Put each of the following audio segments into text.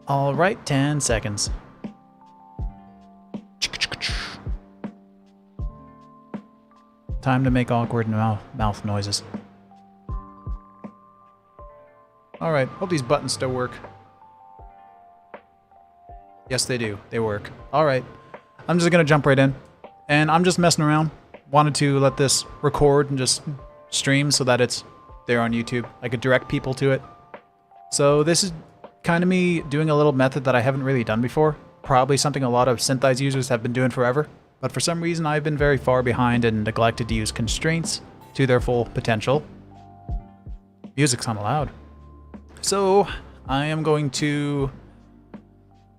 All right, 10 seconds. Time to make awkward mouth noises. All right, hope these buttons still work. Yes, they do. They work. All right, I'm just gonna jump right in, and I'm just messing around. Wanted to let this record and just stream so that it's there on YouTube. I could direct people to it. So this is kind of me doing a little method that I haven't really done before. Probably something a lot of Synthize users have been doing forever. But for some reason I've been very far behind and neglected to use constraints to their full potential. Music's not allowed. So I am going to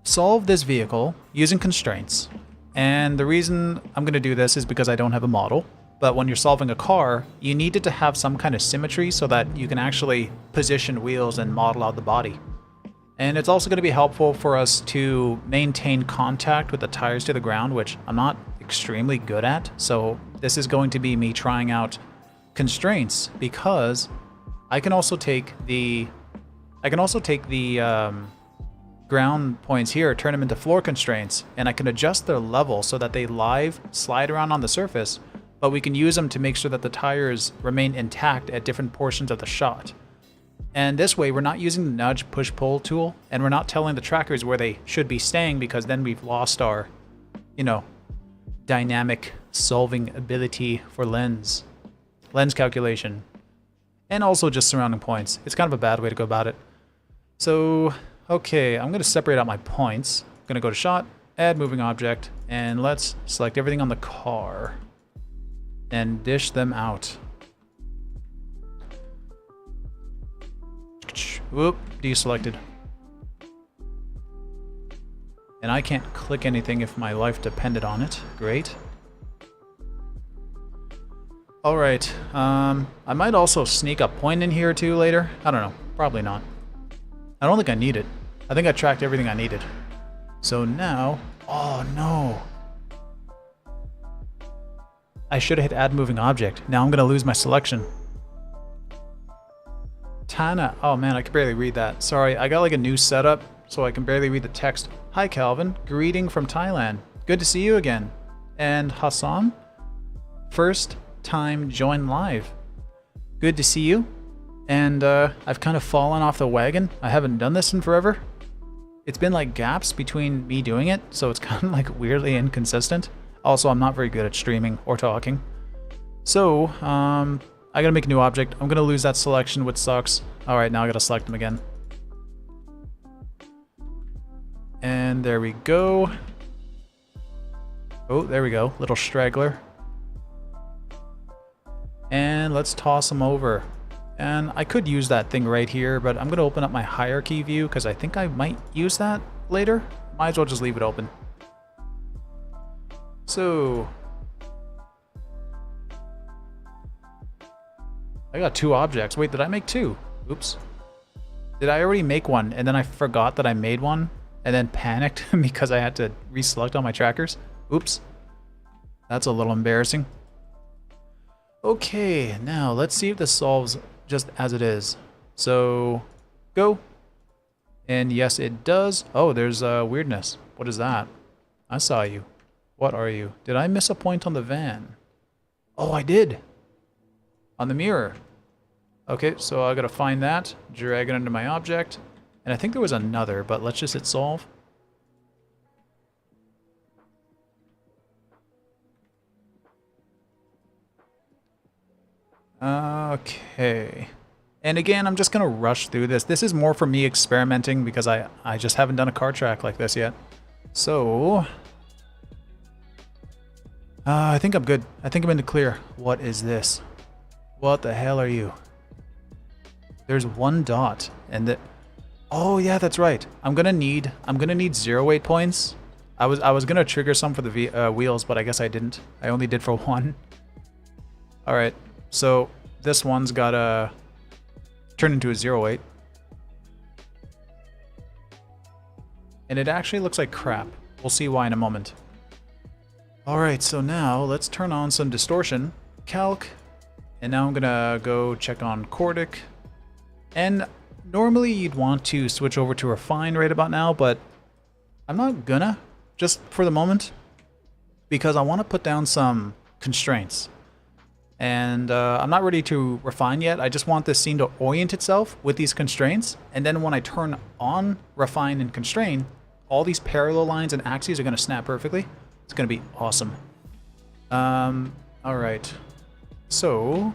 solve this vehicle using constraints. And the reason I'm going to do this is because I don't have a model. But when you're solving a car, you need it to have some kind of symmetry so that you can actually position wheels and model out the body. And it's also going to be helpful for us to maintain contact with the tires to the ground, which I'm not extremely good at. So this is going to be me trying out constraints, because I can also take the ground points here, turn them into floor constraints, and I can adjust their level so that they slide around on the surface, but we can use them to make sure that the tires remain intact at different portions of the shot. And this way, we're not using the nudge push-pull tool, and we're not telling the trackers where they should be staying, because then we've lost our, dynamic solving ability for lens calculation, and also just surrounding points. It's kind of a bad way to go about it. So, okay, I'm going to separate out my points. I'm going to go to shot, add moving object, and let's select everything on the car and dish them out. Whoop, deselected. And I can't click anything if my life depended on it. Great. Alright, I might also sneak a point in here too later. I don't know, probably not. I don't think I need it. I think I tracked everything I needed. So now, oh no. I should have hit add moving object. Now I'm gonna lose my selection. Tana, oh man, I can barely read that. Sorry, I got like a new setup, so I can barely read the text. Hi Calvin, greeting from Thailand. Good to see you again. And Hassan, first time join live. Good to see you. And I've kind of fallen off the wagon. I haven't done this in forever. It's been like gaps between me doing it, so it's kind of like weirdly inconsistent. Also, I'm not very good at streaming or talking. So, I gotta make a new object. I'm gonna lose that selection, which sucks. Alright, now I gotta select them again. And there we go. Oh, there we go. Little straggler. And let's toss them over. And I could use that thing right here, but I'm gonna open up my hierarchy view because I think I might use that later. Might as well just leave it open. So, I got two objects. Wait, did I make two? Oops. Did I already make one and then I forgot that I made one and then panicked because I had to reselect all my trackers? Oops. That's a little embarrassing. Okay, now let's see if this solves just as it is. So, go. And yes, it does. Oh, there's weirdness. What is that? I saw you. What are you? Did I miss a point on the van? Oh, I did. On the mirror. Okay, so I gotta find that, drag it into my object, and I think there was another, but let's just hit solve. Okay. And again, I'm just gonna rush through this. This is more for me experimenting because I just haven't done a car track like this yet. So, I think I'm good. I think I'm in the clear. What is this? What the hell are you? There's one dot, and the. Oh yeah, that's right. I'm gonna need 0.8 points. I was gonna trigger some for the wheels, but I guess I didn't. I only did for one. All right, so this one's gotta turn into a 0.8, and it actually looks like crap. We'll see why in a moment. All right, so now let's turn on some distortion, calc. And now I'm gonna go check on Cordic. And normally you'd want to switch over to refine right about now, but I'm not gonna, just for the moment, because I want to put down some constraints. And I'm not ready to refine yet. I just want this scene to orient itself with these constraints. And then when I turn on refine and constrain, all these parallel lines and axes are going to snap perfectly. It's going to be awesome. All right. So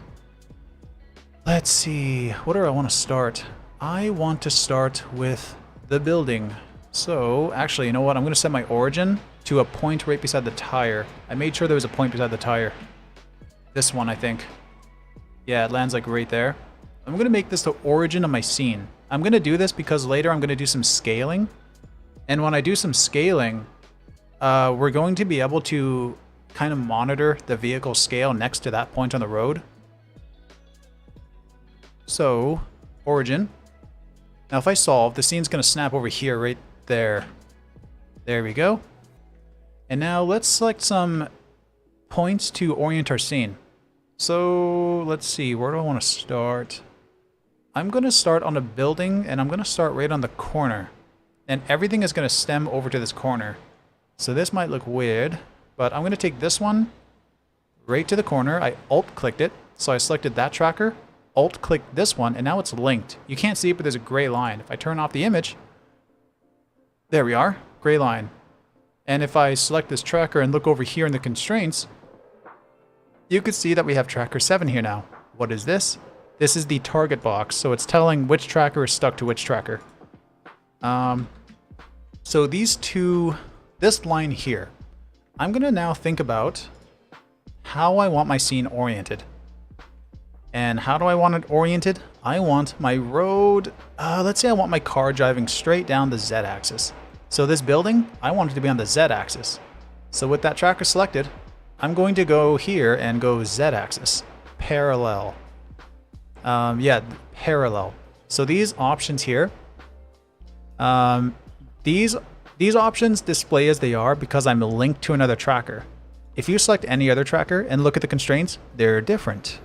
let's see. What do I want to start? I want to start with the building. So actually, you know what? I'm going to set my origin to a point right beside the tire. I made sure there was a point beside the tire. This one, I think. Yeah, it lands like right there. I'm going to make this the origin of my scene. I'm going to do this because later I'm going to do some scaling. And when I do some scaling, we're going to be able to kind of monitor the vehicle scale next to that point on the road. So, origin. Now if I solve, the scene's going to snap over here right there. There we go. And now let's select some points to orient our scene. So let's see, where do I want to start? I'm going to start on a building, and I'm going to start right on the corner. And everything is going to stem over to this corner. So this might look weird, but I'm going to take this one right to the corner. I alt-clicked it, so I selected that tracker, alt-clicked this one, and now it's linked. You can't see it, but there's a gray line. If I turn off the image, there we are, gray line. And if I select this tracker and look over here in the constraints, you can see that we have tracker 7 here now. What is this? This is the target box, so it's telling which tracker is stuck to which tracker. So this line here, I'm gonna now think about how I want my scene oriented. And how do I want it oriented? I want my road, let's say I want my car driving straight down the Z-axis. So this building, I want it to be on the Z-axis. So with that tracker selected, I'm going to go here and go Z-axis, parallel. Yeah, parallel. So these options here, these options display as they are because I'm linked to another tracker. If you select any other tracker and look at the constraints, they're different.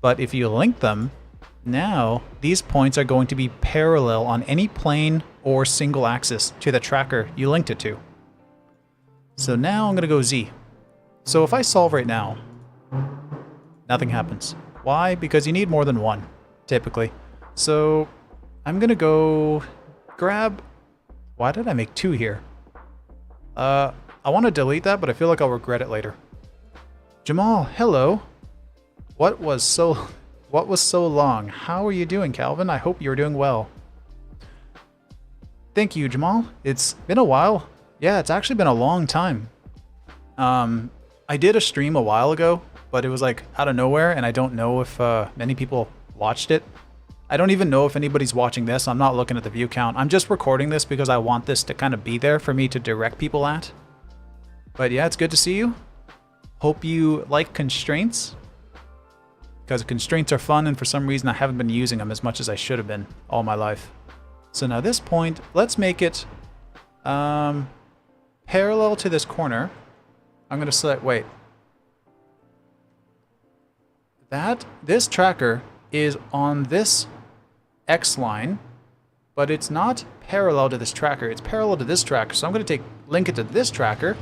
But if you link them, now these points are going to be parallel on any plane or single axis to the tracker you linked it to. So now I'm going to go Z. So if I solve right now, nothing happens. Why? Because you need more than one, typically. So I'm going to go grab... Why did I make 2 here? I want to delete that, but I feel like I'll regret it later. Jamal, hello. What was so long? How are you doing, Calvin? I hope you're doing well. Thank you, Jamal. It's been a while. Yeah, it's actually been a long time. I did a stream a while ago, but it was like out of nowhere, and I don't know if many people watched it. I don't even know if anybody's watching this. I'm not looking at the view count. I'm just recording this because I want this to kind of be there for me to direct people at. But yeah, it's good to see you. Hope you like constraints, because constraints are fun, and for some reason I haven't been using them as much as I should have been all my life. So now this point, let's make it parallel to this corner. I'm going to select, wait. This tracker is on this X line, but it's not parallel to this tracker. It's parallel to this tracker. So I'm going to link it to this tracker.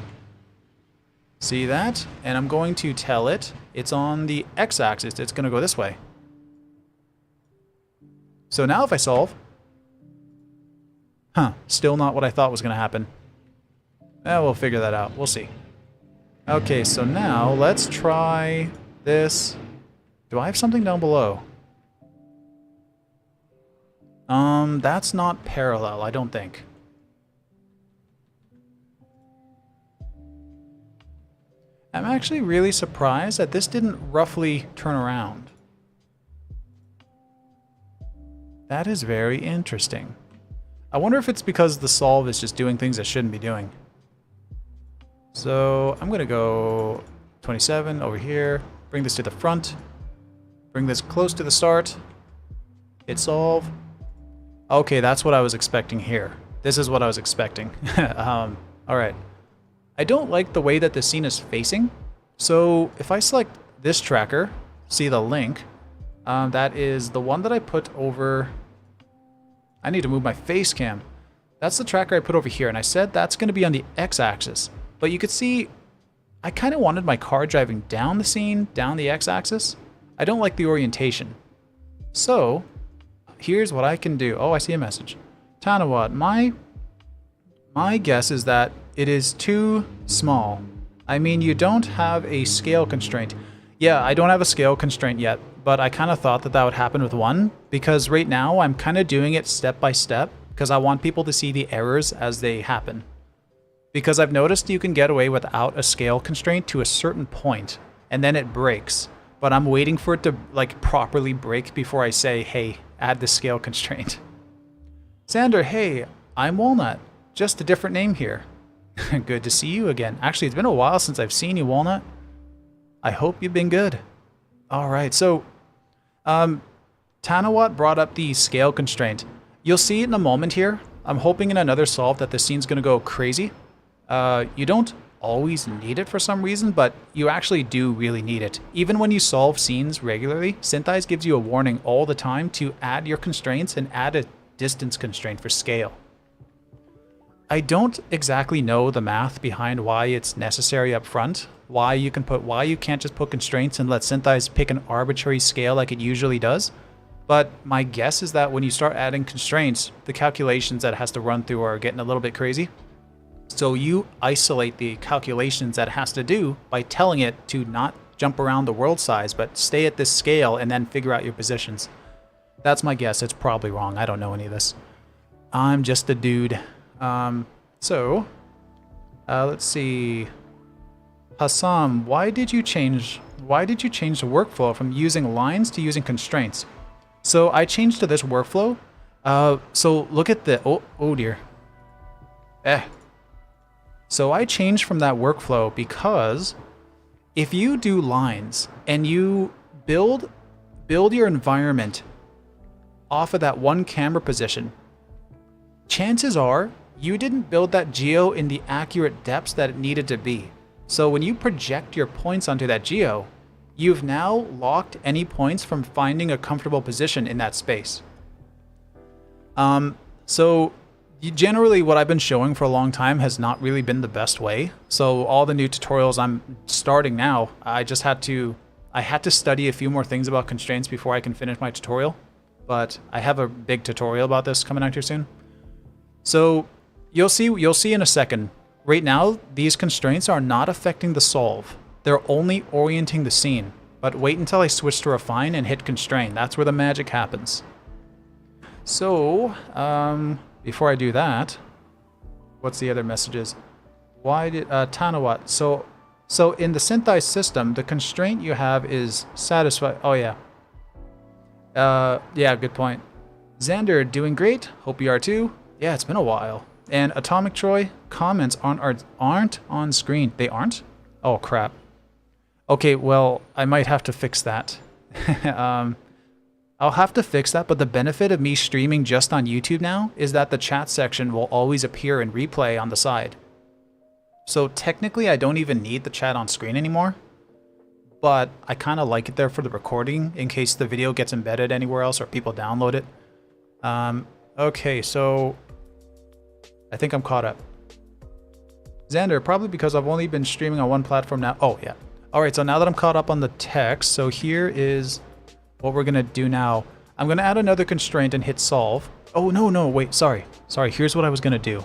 See that? And I'm going to tell it it's on the X-axis. It's going to go this way. So now if I solve, still not what I thought was going to happen. We'll figure that out. We'll see. Okay, so now let's try this. Do I have something down below? That's not parallel, I don't think. I'm actually really surprised that this didn't roughly turn around. That is very interesting. I wonder if it's because the solve is just doing things it shouldn't be doing. So I'm going to go 27 over here, bring this to the front, bring this close to the start, hit solve. Okay, that's what I was expecting here. This is what I was expecting. All right. I don't like the way that the scene is facing. So if I select this tracker, see the link, that is the one that I put over I need to move my face cam. That's the tracker I put over here, and I said that's going to be on the x-axis. But you could see, I kind of wanted my car driving down the scene, down the x-axis. I don't like the orientation. So, here's what I can do. Oh, I see a message. Tanawat, my guess is that it is too small. I mean, you don't have a scale constraint. Yeah, I don't have a scale constraint yet, but I kind of thought that that would happen with one, because right now I'm kind of doing it step by step, because I want people to see the errors as they happen. Because I've noticed you can get away without a scale constraint to a certain point, and then it breaks. But I'm waiting for it to like properly break before I say, hey, add the scale constraint. Xander, hey, I'm Walnut. Just a different name here. Good to see you again. Actually, it's been a while since I've seen you, Walnut. I hope you've been good. All right, so Tanawat brought up the scale constraint. You'll see it in a moment here. I'm hoping in another solve that the scene's going to go crazy. You don't always need it for some reason, but you actually do really need it. Even when you solve scenes regularly, Synthesize gives you a warning all the time to add your constraints and add a distance constraint for scale. I don't exactly know the math behind why it's necessary up front, why you can't just put constraints and let Synthesize pick an arbitrary scale like it usually does. But my guess is that when you start adding constraints, the calculations that it has to run through are getting a little bit crazy. So you isolate the calculations that it has to do by telling it to not jump around the world size, but stay at this scale and then figure out your positions. That's my guess. It's probably wrong. I don't know any of this. I'm just a dude. Let's see. Hassam, why did you change the workflow from using lines to using constraints? So I changed to this workflow. So look at the, oh dear. So I changed from that workflow because if you do lines and you build your environment off of that one camera position, chances are you didn't build that geo in the accurate depths that it needed to be. So when you project your points onto that geo, you've now locked any points from finding a comfortable position in that space. Generally what I've been showing for a long time has not really been the best way. So all the new tutorials I'm starting now, I had to study a few more things about constraints before I can finish my tutorial. But I have a big tutorial about this coming out here soon. So you'll see in a second. Right now, these constraints are not affecting the solve. They're only orienting the scene. But wait until I switch to refine and hit constrain. That's where the magic happens. So, before I do that, what's the other messages? Why did Tanawat? So in the Synthesize system, the constraint you have is satisfy. Oh yeah. Yeah, good point. Xander, doing great. Hope you are too. Yeah, it's been a while. And Atomic Troy, comments aren't on screen. They aren't? Oh crap. Okay, well, I might have to fix that. I'll have to fix that, but the benefit of me streaming just on YouTube now is that the chat section will always appear in replay on the side. So technically I don't even need the chat on screen anymore, but I kind of like it there for the recording in case the video gets embedded anywhere else or people download it. Okay, so I think I'm caught up. Xander, probably because I've only been streaming on one platform now. Oh yeah. All right, so now that I'm caught up on the text, so here is what we're gonna do now. I'm gonna add another constraint and hit solve. Oh, no, wait, sorry. Here's what I was gonna do.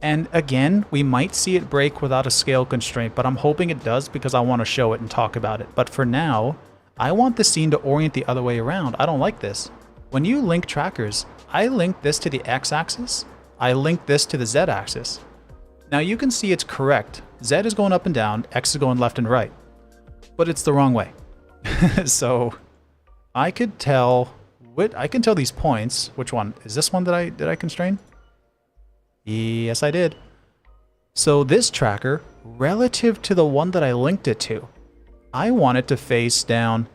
And again, we might see it break without a scale constraint, but I'm hoping it does because I wanna show it and talk about it. But for now, I want the scene to orient the other way around. I don't like this. When you link trackers, I link this to the x-axis, I link this to the z-axis. Now you can see it's correct. Z is going up and down, X is going left and right. But it's the wrong way. So I can tell these points. Which one? Is this one that did I constrain? Yes, I did. So this tracker, relative to the one that I linked it to, I want it to face down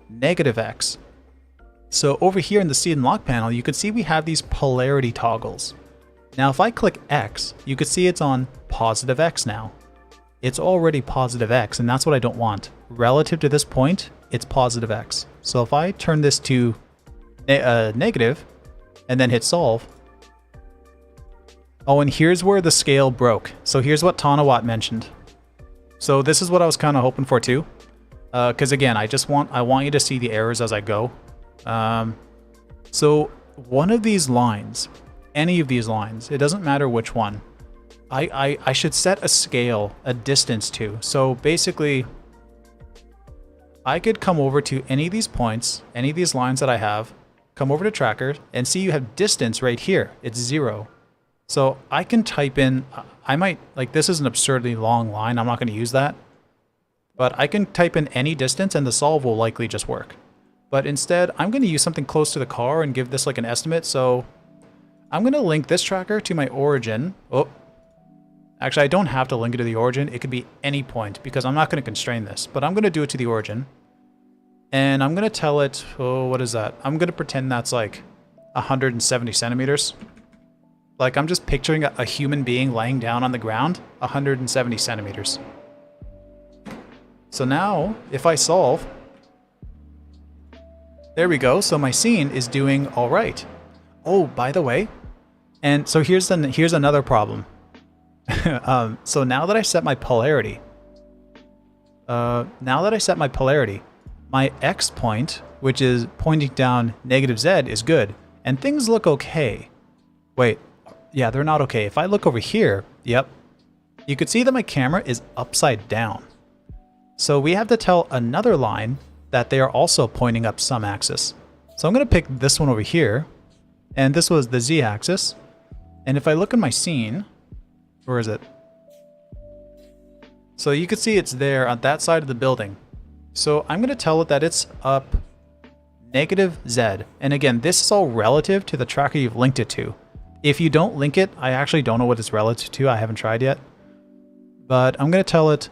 negative X. So over here in the seed and lock panel, you can see we have these polarity toggles. Now if I click X, you can see it's on positive X now. It's already positive X, and that's what I don't want. Relative to this point, it's positive X. So if I turn this to negative, and then hit solve. Oh, and here's where the scale broke. So here's what Tanawat mentioned. So this is what I was kind of hoping for too. Because again, I want you to see the errors as I go. So one of these lines, any of these lines, it doesn't matter which one, I should set a scale, a distance to. So basically, I could come over to any of these points, any of these lines that I have, come over to tracker, and see you have distance right here. It's 0. So I can type in, I might, like this is an absurdly long line, I'm not going to use that. But I can type in any distance and the solve will likely just work. But instead, I'm going to use something close to the car and give this like an estimate. So I'm going to link this tracker to my origin. Oh, actually, I don't have to link it to the origin. It could be any point because I'm not going to constrain this. But I'm going to do it to the origin. And I'm going to tell it, oh, what is that? I'm going to pretend that's like 170 centimeters. Like I'm just picturing a human being laying down on the ground, 170 centimeters. So now, if I solve, there we go. So my scene is doing all right. Oh, by the way, and so here's another problem. So now that I set my polarity, my X point, which is pointing down -Z, is good, and things look okay. Wait, yeah, they're not okay. If I look over here, yep, you could see that my camera is upside down. So we have to tell another line that they are also pointing up some axis. So I'm going to pick this one over here, and this was the Z axis. And if I look in my scene, where is it? So you can see it's there on that side of the building. So I'm going to tell it that it's up -Z. And again, this is all relative to the tracker you've linked it to. If you don't link it, I actually don't know what it's relative to. I haven't tried yet. But I'm going to tell it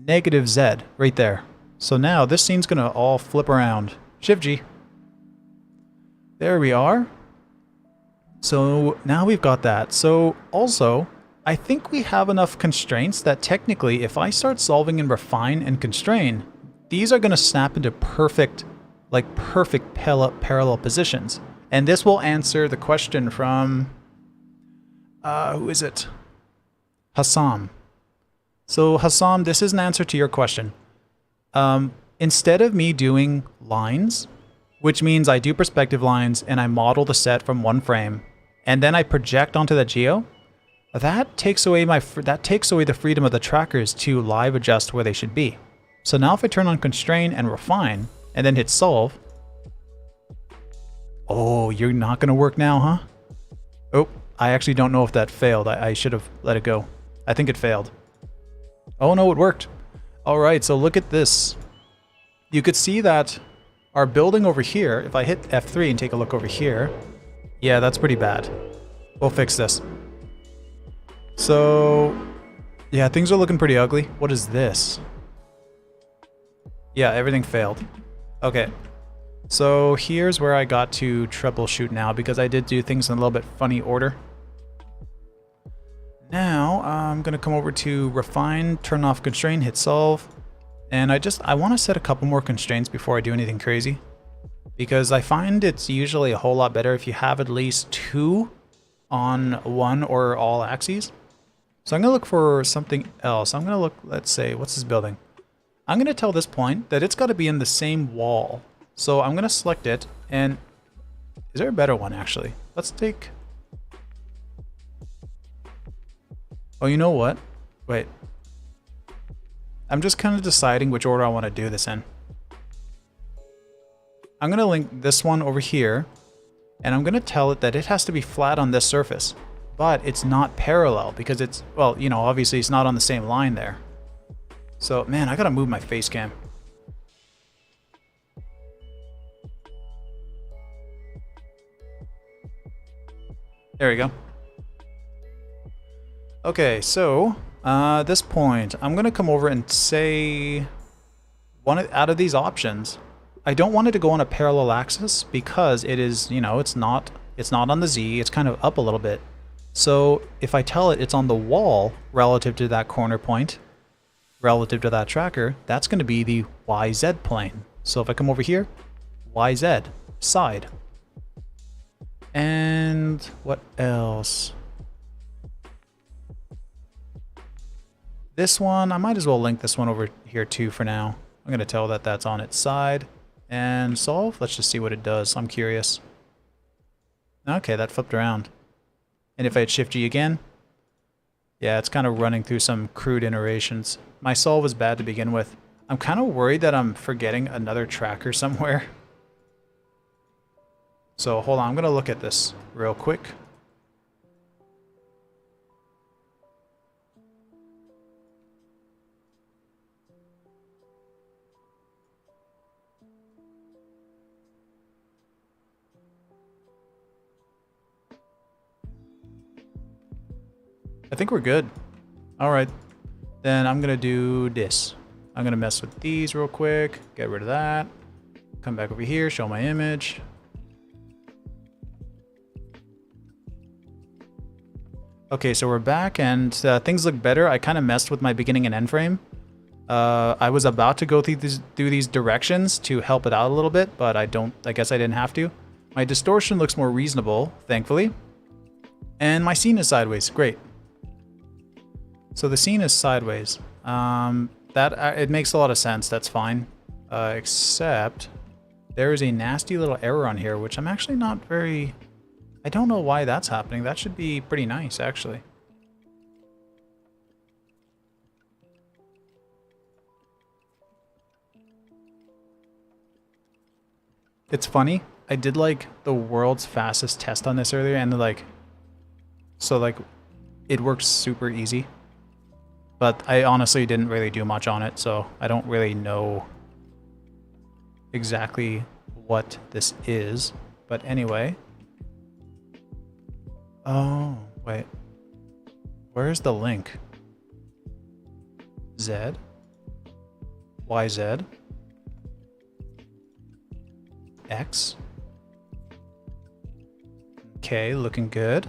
-Z right there. So now this scene's going to all flip around. Shift G. There we are. So now we've got that. So also, I think we have enough constraints that technically if I start solving and refine and constrain, these are going to snap into perfect parallel positions. And this will answer the question from, who is it? Hassam. So Hassam, this is an answer to your question. Instead of me doing lines, which means I do perspective lines and I model the set from one frame, and then I project onto the geo, that takes away the freedom of the trackers to live adjust where they should be. So now if I turn on constrain and refine, and then hit solve, oh, you're not going to work now, huh? Oh, I actually don't know if that failed. I should have let it go. I think it failed. Oh no, it worked. All right, so look at this. You could see that our building over here, if I hit F3 and take a look over here, yeah, that's pretty bad. We'll fix this. So, yeah, things are looking pretty ugly. What is this? Yeah, everything failed. Okay. So here's where I got to troubleshoot now because I did do things in a little bit funny order. Now I'm going to come over to refine, turn off constrain, hit solve. And I want to set a couple more constraints before I do anything crazy. Because I find it's usually a whole lot better if you have at least 2 on one or all axes. So I'm going to look for something else. I'm going to look, let's say, what's this building? I'm going to tell this point that it's got to be in the same wall. So I'm going to select it, and is there a better one actually? Let's take, oh, you know what? Wait. I'm just kind of deciding which order I want to do this in. I'm going to link this one over here, and I'm going to tell it that it has to be flat on this surface, but it's not parallel because it's, well, you know, obviously it's not on the same line there. So, man, I got to move my face cam. There we go. Okay, so at this point, I'm going to come over and say out of these options, I don't want it to go on a parallel axis because it is, you know, it's not on the Z, it's kind of up a little bit. So if I tell it it's on the wall relative to that corner point, relative to that tracker, that's going to be the YZ plane. So if I come over here, YZ, side. And what else? This one, I might as well link this one over here too for now. I'm going to tell that that's on its side. And solve. Let's just see what it does. I'm curious. Okay, that flipped around. And if I hit Shift G again, yeah, it's kind of running through some crude iterations. My solve was bad to begin with. I'm kind of worried that I'm forgetting another tracker somewhere. So hold on, I'm going to look at this real quick. I think we're good. All right, then I'm gonna do this. I'm gonna mess with these real quick, get rid of that. Come back over here, show my image. Okay, so we're back and things look better. I kind of messed with my beginning and end frame. I was about to go through these directions to help it out a little bit, but I guess I didn't have to. My distortion looks more reasonable, thankfully. And my scene is sideways, great. So the scene is sideways. It makes a lot of sense. That's fine. Except there is a nasty little error on here, which I'm actually not very... I don't know why that's happening. That should be pretty nice, actually. It's funny. I did like the world's fastest test on this earlier, and it works super easy. But I honestly didn't really do much on it, so I don't really know exactly what this is. But anyway. Oh, wait. Where's the link? Z? YZ? X? Okay, looking good.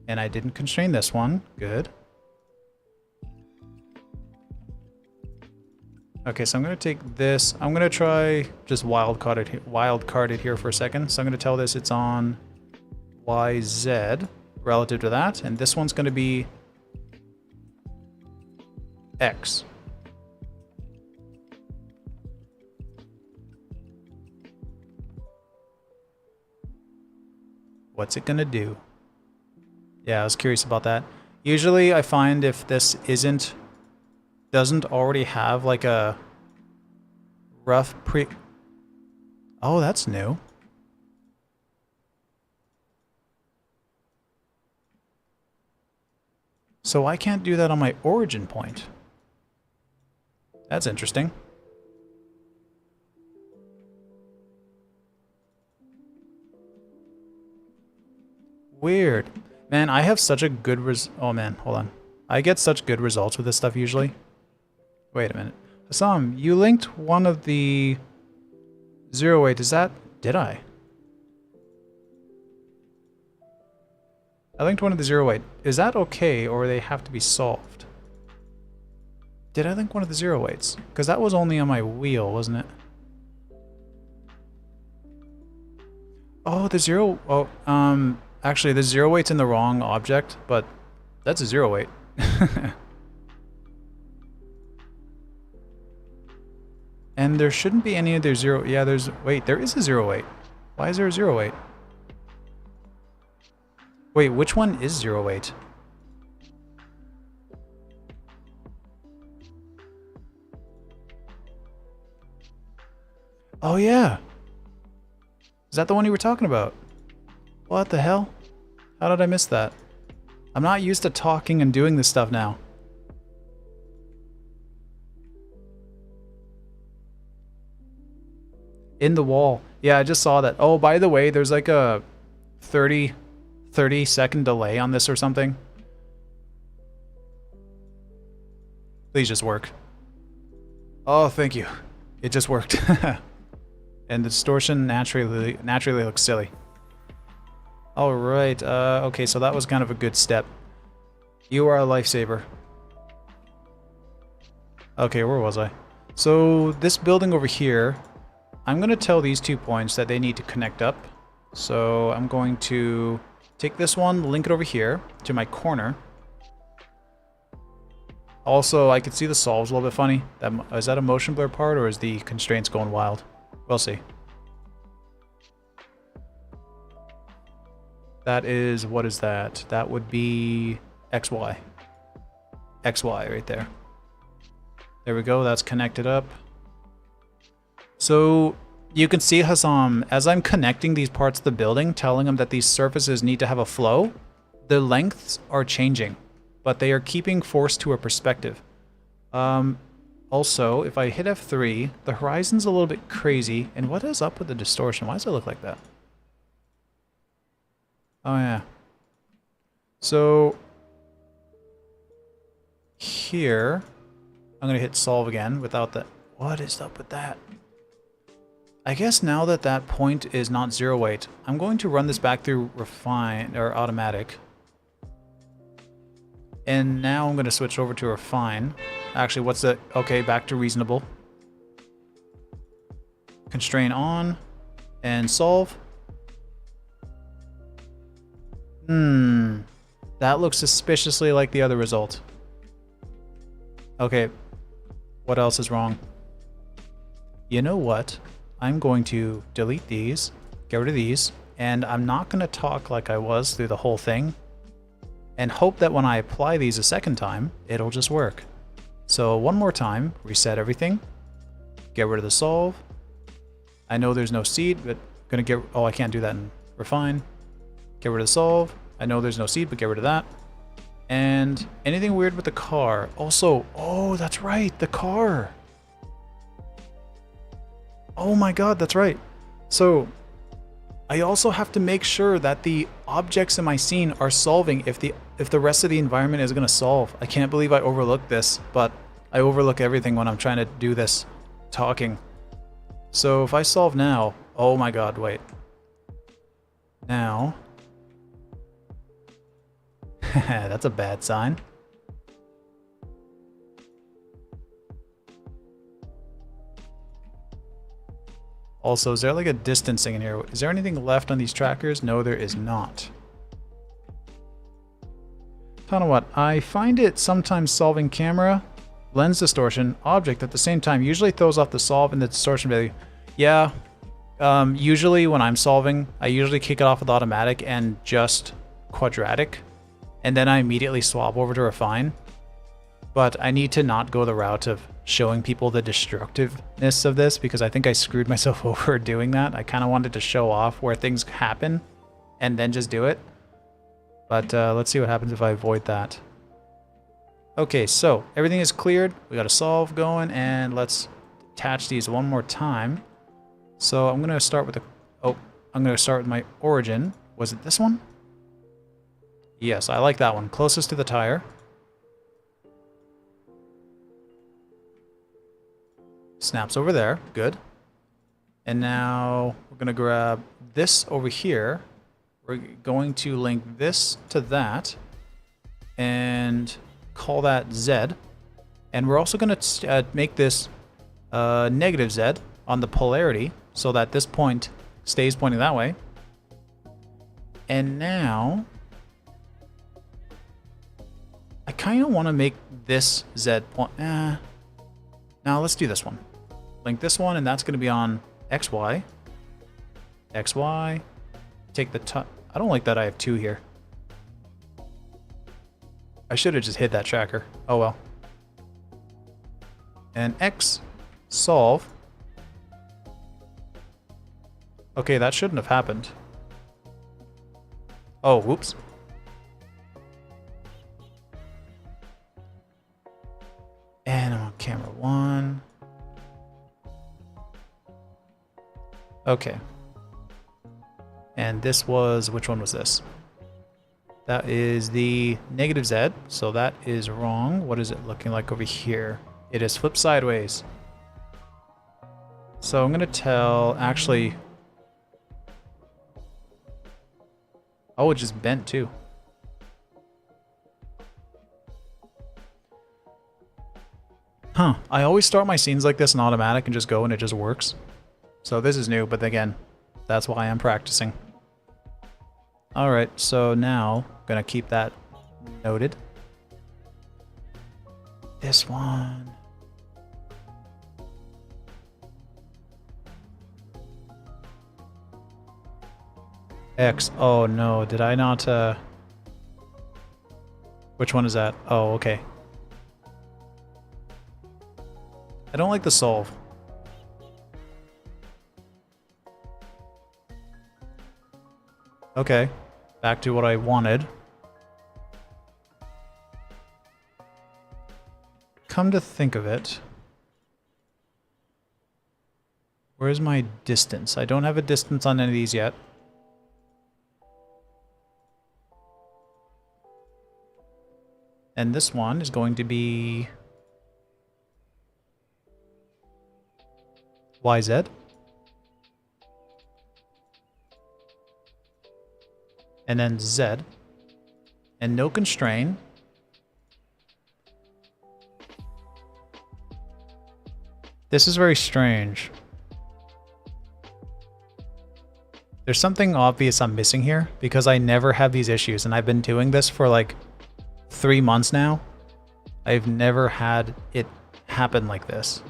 And I didn't constrain this one. Good. Okay, so I'm going to take this. I'm going to try just wildcard it here for a second. So I'm going to tell this it's on YZ relative to that. And this one's going to be X. What's it going to do? Yeah, I was curious about that. Usually I find if this doesn't already have like a rough Oh, that's new. So I can't do that on my origin point. That's interesting. Weird. Man, I have such a good oh man, hold on. I get such good results with this stuff usually. Wait a minute. Hassam, you linked one of the 08. Did I? I linked one of the 08. Is that okay, or they have to be solved? Did I link one of the 08s? Because that was only on my wheel, wasn't it? Oh, actually the 08's in the wrong object, but that's a 08. And there shouldn't be any other yeah, wait, there is a 08. Why is there a 08? Wait, which one is 08? Oh yeah. Is that the one you were talking about? What the hell? How did I miss that? I'm not used to talking and doing this stuff now. In the wall. Yeah, I just saw that. Oh, by the way, there's like a 30-second delay on this or something. Please just work. Oh, thank you. It just worked. And the distortion naturally looks silly. Alright, okay, so that was kind of a good step. You are a lifesaver. Okay, where was I? So, this building over here, I'm going to tell these 2 points that they need to connect up. So I'm going to take this one, link it over here to my corner. Also, I could see the solves a little bit funny. Is that a motion blur part, or is the constraints going wild? We'll see. That is, what is that? That would be XY. XY right there. There we go, that's connected up. So you can see as I'm connecting these parts of the building, telling them that these surfaces need to have a flow, the lengths are changing, but they are keeping force to a perspective. Also, if I hit F3, the horizon's a little bit crazy. And what is up with the distortion? Why does it look like that? Oh yeah. So here, I'm gonna hit solve again without that. What is up with that? I guess now that that point is not zero weight, I'm going to run this back through refine or automatic. And now I'm going to switch over to refine. Actually, what's the... Okay, back to reasonable. Constrain on. And solve. That looks suspiciously like the other result. Okay. What else is wrong? You know what? I'm going to delete these. Get rid of these. And I'm not going to talk like I was through the whole thing. And hope that when I apply these a second time, it'll just work. So one more time, reset everything, get rid of the solve. I know there's no seed, but gonna get, oh, I can't do that in refine. Get rid of the solve. I know there's no seed, but get rid of that. And anything weird with the car. Also, oh, that's right, the car. Oh my God, that's right. So I also have to make sure that the objects in my scene are solving if the rest of the environment is going to solve. I can't believe I overlooked this, but I overlook everything when I'm trying to do this talking. So if I solve now, oh my God, wait. Now, that's a bad sign. Also, is there like a distancing in here? Is there anything left on these trackers? No, there is not. Tell you what, I find it sometimes solving camera, lens distortion, object at the same time usually throws off the solve and the distortion value. Yeah, usually when I'm solving, I usually kick it off with automatic and just quadratic, and then I immediately swap over to refine. But I need to not go the route of showing people the destructiveness of this, because I think I screwed myself over doing that. I kind of wanted to show off where things happen and then just do it. But let's see what happens if I avoid that. Okay, so everything is cleared. We got a solve going, and let's attach these one more time. So I'm gonna start with the... Oh, I'm gonna start with my origin. Was it this one? Yes, I like that one. Closest to the tire. Snaps over there. Good. And now we're going to grab this over here. We're going to link this to that and call that Z. And we're also going to make this negative Z on the polarity so that this point stays pointing that way. And now I kind of want to make this Z point. Now let's do this one. Link this one, and that's going to be on XY. XY. Take the I don't like that I have 2 here. I should have just hit that tracker. Oh well. And X. Solve. Okay, that shouldn't have happened. Oh, whoops. And I'm on camera 1. Okay. And this was, which one was this? That is the negative Z, so that is wrong. What is it looking like over here? It is flipped sideways. So I'm gonna tell, actually, oh, it just bent too. Huh, I always start my scenes like this in automatic and just go and it just works. So this is new, but again, that's why I'm practicing. Alright, so now, gonna keep that noted. This one. X. Oh no, did I not, Which one is that? Oh, okay. I don't like the solve. Okay, back to what I wanted. Come to think of it, where's my distance? I don't have a distance on any of these yet. And this one is going to be YZ. And then Z. And no constraint. This is very strange. There's something obvious I'm missing here because I never have these issues and I've been doing this for like 3 months now. I've never had it happen like this.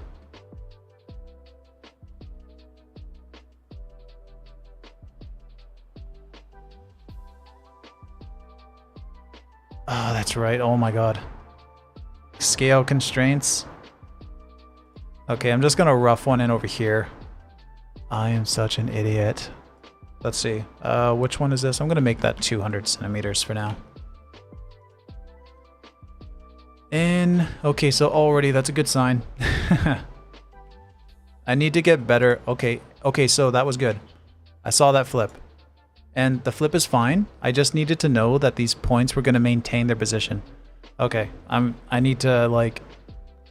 Oh, that's right. Oh my god. Scale constraints. Okay, I'm just gonna rough one in over here. I am such an idiot. Let's see. Which one is this? I'm gonna make that 200 centimeters for now. And okay, so already that's a good sign. I need to get better. Okay, so that was good. I saw that flip. And the flip is fine. I just needed to know that these points were going to maintain their position. Okay, I need to like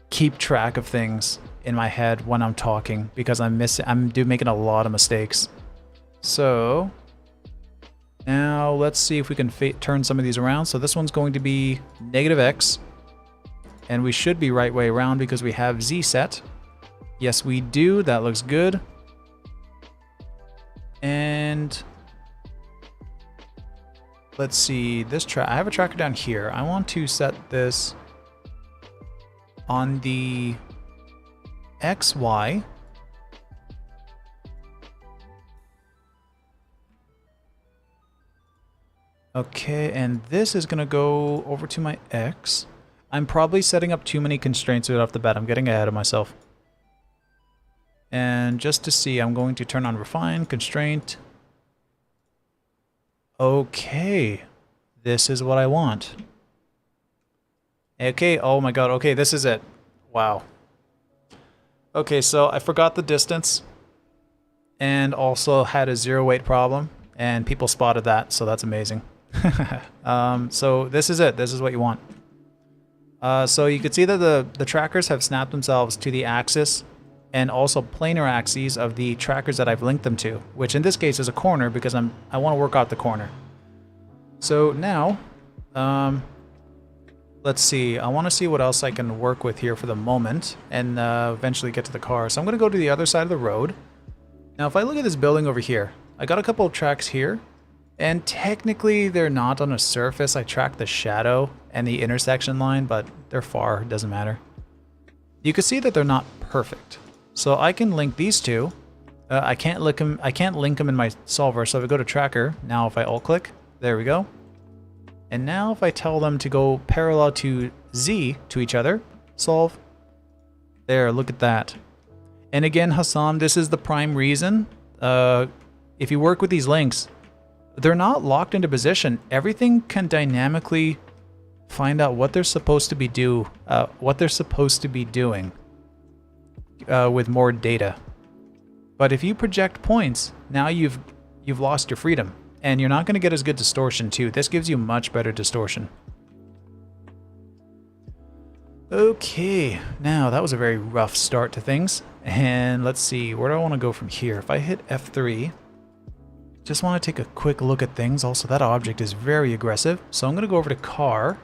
keep track of things in my head when I'm talking because I'm making a lot of mistakes. So now let's see if we can turn some of these around. So this one's going to be -X. And we should be right way around because we have Z set. Yes, we do. That looks good. And let's see, this track. I have a tracker down here. I want to set this on the XY. Okay, and this is gonna go over to my X. I'm probably setting up too many constraints right off the bat. I'm getting ahead of myself. And just to see, I'm going to turn on refine, constraint. Okay, this is what I want. Okay, oh my god, okay, this is it. Wow. Okay, so I forgot the distance and also had a 0 weight problem and people spotted that, so that's amazing. So this is it, this is what you want. So you can see that the trackers have snapped themselves to the axis and also planar axes of the trackers that I've linked them to, which in this case is a corner because I want to work out the corner. So now, let's see, I want to see what else I can work with here for the moment and eventually get to the car. So I'm going to go to the other side of the road. Now if I look at this building over here, I got a couple of tracks here. And technically they're not on a surface. I track the shadow and the intersection line, but they're far, it doesn't matter. You can see that they're not perfect. So I can link these two. I can't link them in my solver. So if I go to tracker, now if I alt click, there we go. And now if I tell them to go parallel to Z to each other, solve. There, look at that. And again, Hassan, this is the prime reason. If you work with these links, they're not locked into position. Everything can dynamically find out what they're supposed to be doing with more data. But if you project points, now you've lost your freedom, and you're not going to get as good distortion too. This gives you much better distortion. Okay, now that was a very rough start to things, and let's see, where do I want to go from here? If I hit F3. Just want to take a quick look at things. Also, that object is very aggressive. So I'm going to go over to car,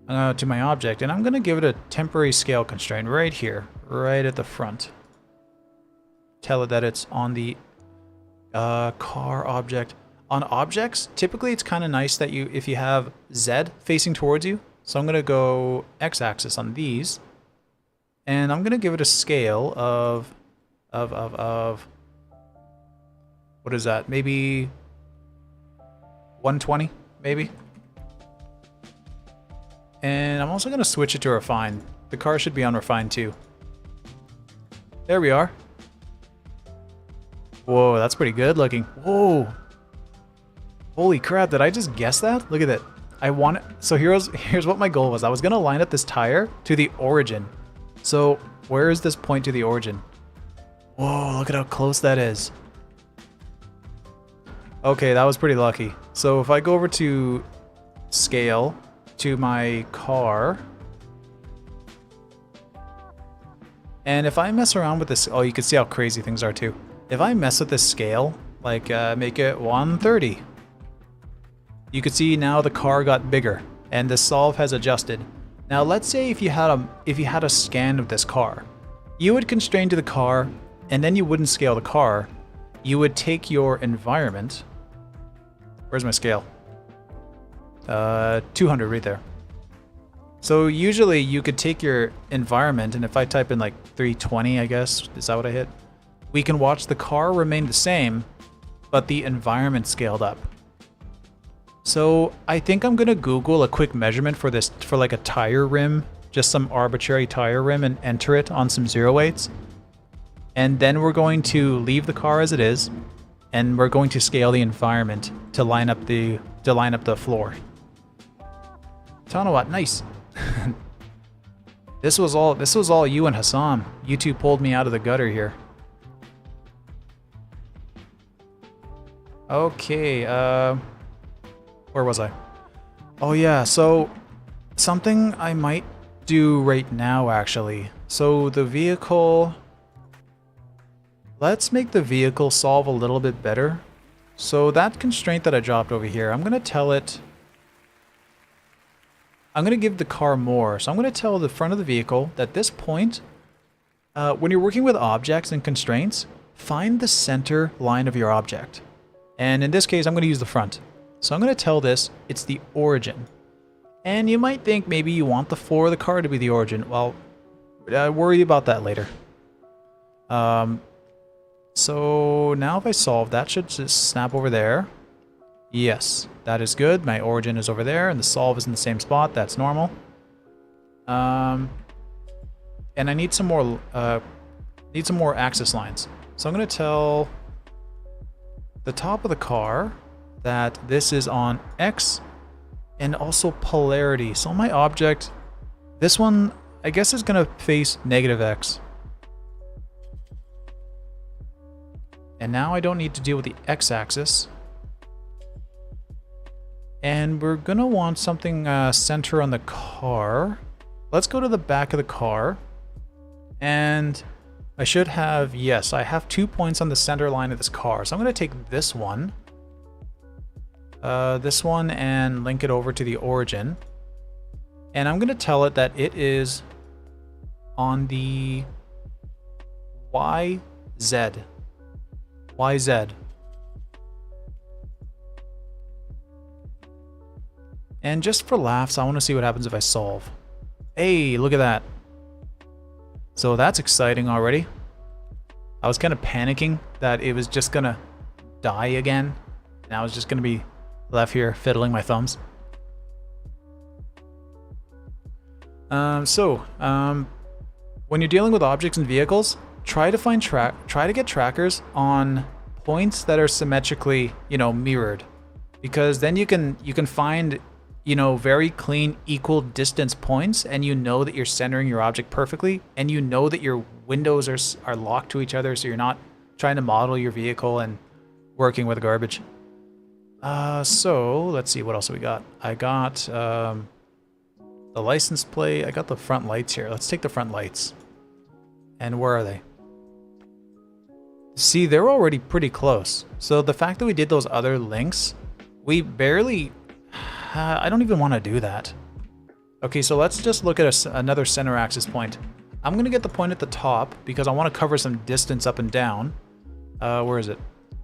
to my object, and I'm going to give it a temporary scale constraint right here, right at the front. Tell it that it's on the car object. on objects, typically it's kind of nice that if you have Z facing towards you. So I'm going to go X-axis on these. And I'm going to give it a scale of what is that? Maybe 120, maybe. And I'm also going to switch it to refine. The car should be on refine too. There we are. Whoa, that's pretty good looking. Whoa. Holy crap, did I just guess that? Look at that. I want it. So here's what my goal was. I was going to line up this tire to the origin. So where is this point to the origin? Whoa, look at how close that is. Okay, that was pretty lucky. So if I go over to scale to my car, and if I mess around with this, oh, you can see how crazy things are too. If I mess with this scale, like make it 130, you can see now the car got bigger and the solve has adjusted. Now let's say if you had a scan of this car, you would constrain to the car, and then you wouldn't scale the car. You would take your environment. Where's my scale? 200 right there. So usually you could take your environment, and if I type in like 320, I guess, is that what I hit? We can watch the car remain the same, but the environment scaled up. So I think I'm gonna Google a quick measurement for this, for like a tire rim, just some arbitrary tire rim, and enter it on some 0.8s. And then we're going to leave the car as it is, and we're going to scale the environment to line up the floor. Tanawat, nice. This was all you and Hassam. You two pulled me out of the gutter here. Okay, where was I? Oh yeah, so something I might do right now actually. So the vehicle, let's make the vehicle solve a little bit better. So that constraint that I dropped over here, I'm going to tell it, I'm going to give the car more. So I'm going to tell the front of the vehicle that this point, when you're working with objects and constraints, find the center line of your object. And in this case, I'm going to use the front. So I'm going to tell this it's the origin. And you might think maybe you want the floor of the car to be the origin. Well, worry about that later. So now if I solve, that should just snap over there. Yes, that is good. My origin is over there and the solve is in the same spot. That's normal. And I need some more axis lines. So I'm going to tell the top of the car that this is on X and also polarity. So my object, this one, I guess is going to face -X. And now I don't need to deal with the X-axis. And we're going to want something center on the car. Let's go to the back of the car. And I should have, yes, I have 2 points on the center line of this car. So I'm going to take this one, and link it over to the origin. And I'm going to tell it that it is on the YZ. And just for laughs, I want to see what happens if I solve. Hey, look at that. So that's exciting already. I was kind of panicking that it was just gonna die again, and I was just gonna be left here fiddling my thumbs. When you're dealing with objects and vehicles, try to get trackers on points that are symmetrically, mirrored, because then you can find, very clean equal distance points, and you know that you're centering your object perfectly, and you know that your windows are locked to each other, so you're not trying to model your vehicle and working with garbage. So let's see, what else we got? I got the license plate. I got the front lights here. Let's take the front lights. And where are they? See, they're already pretty close. So the fact that we did those other links, we barely... I don't even want to do that. Okay, so let's just look at another center axis point. I'm going to get the point at the top because I want to cover some distance up and down. Where is it?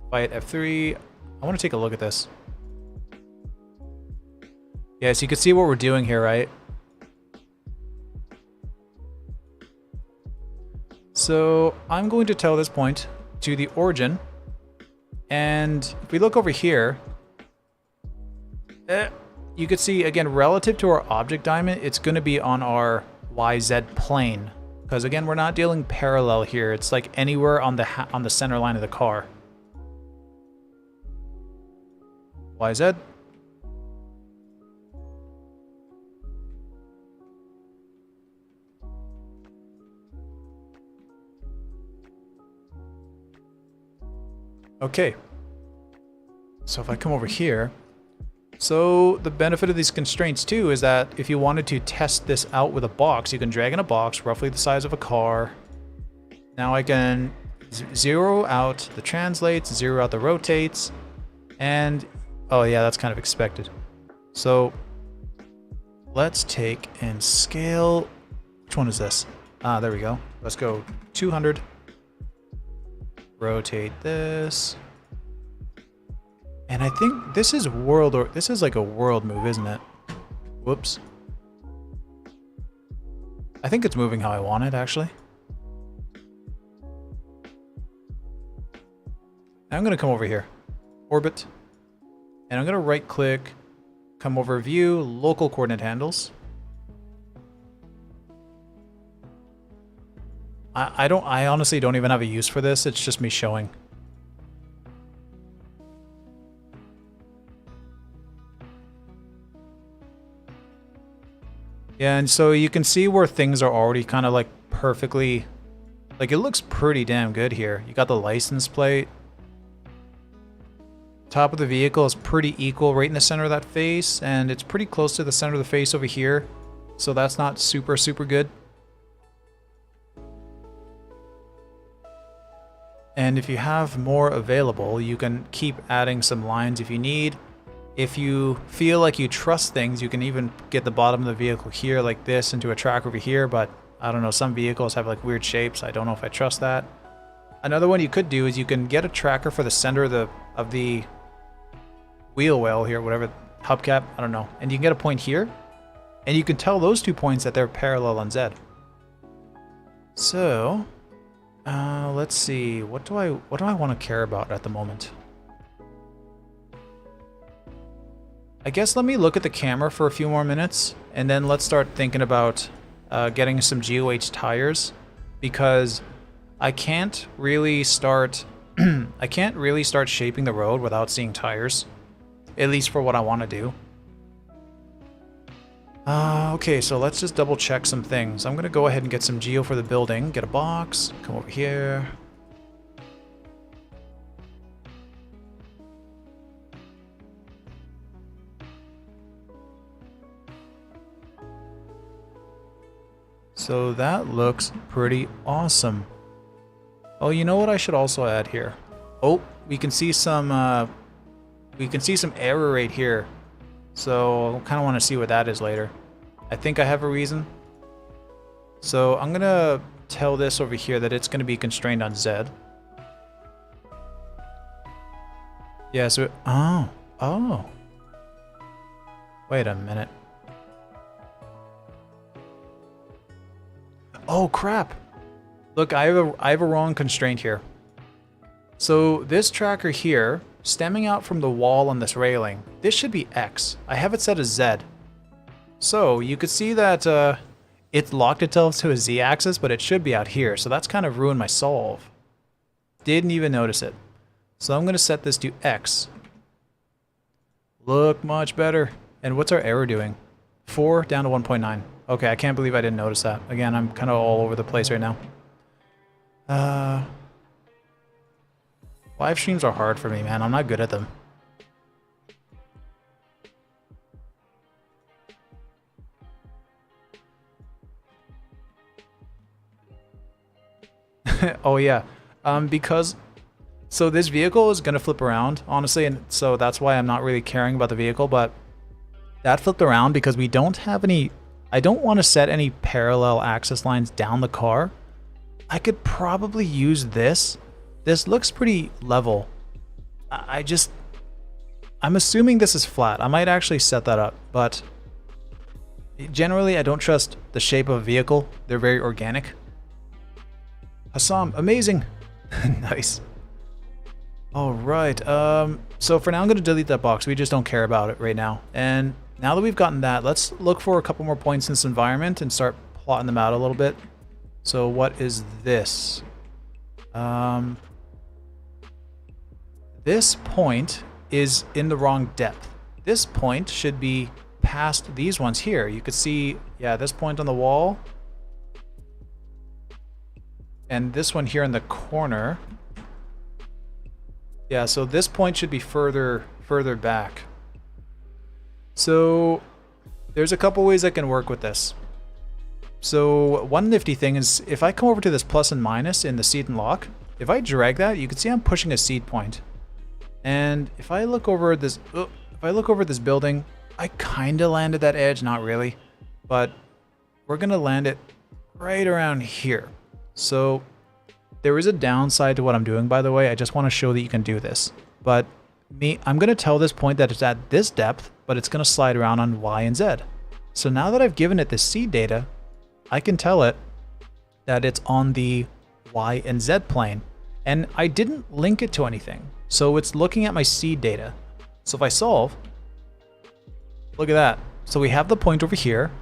If I hit F3, I want to take a look at this. Yeah, so you can see what we're doing here, right? So I'm going to tell this point to the origin. And if we look over here, you can see, again, relative to our object diamond, it's going to be on our YZ plane. Because, again, we're not dealing parallel here. It's like anywhere on the center line of the car. YZ. Okay. So if I come over here, so the benefit of these constraints too is that if you wanted to test this out with a box, you can drag in a box roughly the size of a car. Now I can zero out the translates, zero out the rotates, and oh yeah, that's kind of expected. So let's take and scale. Which one is this? Ah, there we go. Let's go 200. Rotate this. And I think this is world, or this is like a world move, isn't it? Whoops. I think it's moving how I want it, actually. I'm going to come over here. Orbit. And I'm going to right click, come over view, local coordinate handles. I honestly don't even have a use for this. It's just me showing. Yeah, and so you can see where things are already kind of like perfectly, like it looks pretty damn good here. You got the license plate. Top of the vehicle is pretty equal right in the center of that face, and it's pretty close to the center of the face over here. So that's not super good. And if you have more available, you can keep adding some lines if you need. If you feel like you trust things, you can even get the bottom of the vehicle here like this into a track over here, but I don't know, some vehicles have like weird shapes. I don't know if I trust that. Another one you could do is you can get a tracker for the center of the wheel well here, whatever, hubcap, I don't know. And you can get a point here, and you can tell those 2 points that they're parallel on Z. So, let's see, what do I want to care about at the moment? I guess let me look at the camera for a few more minutes, and then let's start thinking about getting some GOH tires, because I can't really start shaping the road without seeing tires, at least for what I want to do. Okay, so let's just double check some things. I'm gonna go ahead and get some geo for the building, get a box, come over here. So that looks pretty awesome. Oh, you know what I should also add here? Oh, we can see some error right here. So I kind of want to see what that is later. I think I have a reason. So I'm gonna tell this over here that it's gonna be constrained on Z. Yeah, so oh. Wait a minute. Oh crap. Look, I have a wrong constraint here. So this tracker here, stemming out from the wall on this railing, this should be X. I have it set as Z. So you could see that it locked itself to a Z axis, but it should be out here. So that's kind of ruined my solve. Didn't even notice it. So I'm going to set this to X. Look much better. And what's our error doing? 4 down to 1.9. Okay, I can't believe I didn't notice that. Again, I'm kind of all over the place right now. Live streams are hard for me, man. I'm not good at them. Oh yeah, because so this vehicle is gonna flip around, honestly, and so that's why I'm not really caring about the vehicle, but that flipped around because we don't have any, I don't want to set any parallel axis lines down the car. I could probably use this. This looks pretty level. I just, I'm assuming this is flat. I might actually set that up, but generally I don't trust the shape of a vehicle. They're very organic. Hassam, amazing. Nice. All right. So for now, I'm going to delete that box. We just don't care about it right now. And now that we've gotten that, let's look for a couple more points in this environment and start plotting them out a little bit. So what is this? This point is in the wrong depth. This point should be past these ones here. You could see, yeah, this point on the wall. And this one here in the corner. Yeah, so this point should be further back. So there's a couple ways I can work with this. So one nifty thing is if I come over to this plus and minus in the seed and lock, if I drag that, you can see I'm pushing a seed point. And if I look over this, building, I kind of landed that edge, not really, but we're gonna land it right around here. So there is a downside to what I'm doing, by the way. I just want to show that you can do this. But I'm going to tell this point that it's at this depth, but it's going to slide around on Y and Z. So now that I've given it the seed data, I can tell it that it's on the Y and Z plane. And I didn't link it to anything. So it's looking at my seed data. So if I solve, look at that. So we have the point over here,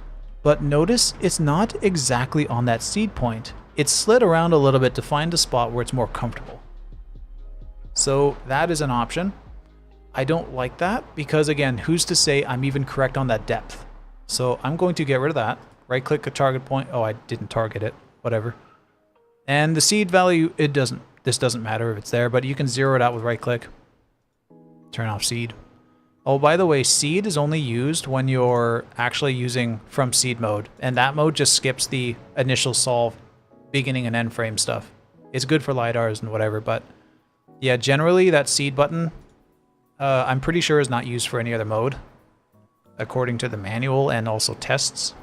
but notice it's not exactly on that seed point. It's slid around a little bit to find a spot where it's more comfortable. So that is an option. I don't like that because, again, who's to say I'm even correct on that depth? So I'm going to get rid of that. Right click a target point. Oh, I didn't target it. Whatever. And the seed value, this doesn't matter if it's there, but you can zero it out with right click. Turn off seed. Oh, by the way, seed is only used when you're actually using from seed mode. And that mode just skips the initial solve, beginning and end frame stuff. It's good for LiDARs and whatever, but yeah, generally that seed button, I'm pretty sure is not used for any other mode, according to the manual and also tests.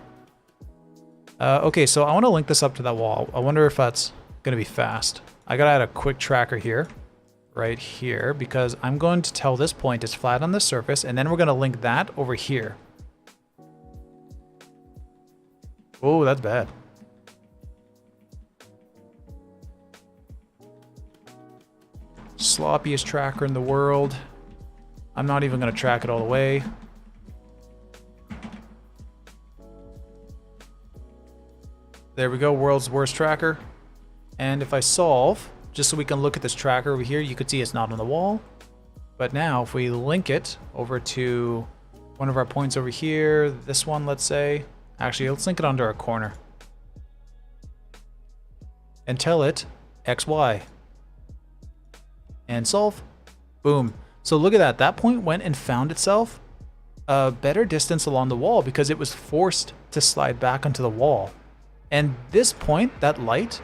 Okay, so I want to link this up to that wall. I wonder if that's going to be fast. I got to add a quick tracker here, right here, because I'm going to tell this point is flat on the surface, and then we're going to link that over here. Oh, that's bad. Sloppiest tracker in the world. I'm not even going to track it all the way. There we go, world's worst tracker. And if I solve, just so we can look at this tracker over here, you could see it's not on the wall. But now if we link it over to one of our points over here, this one, let's say. Actually, let's link it onto our corner. And tell it XY. And solve. Boom. So look at that. That point went and found itself a better distance along the wall because it was forced to slide back onto the wall. And this point, that light,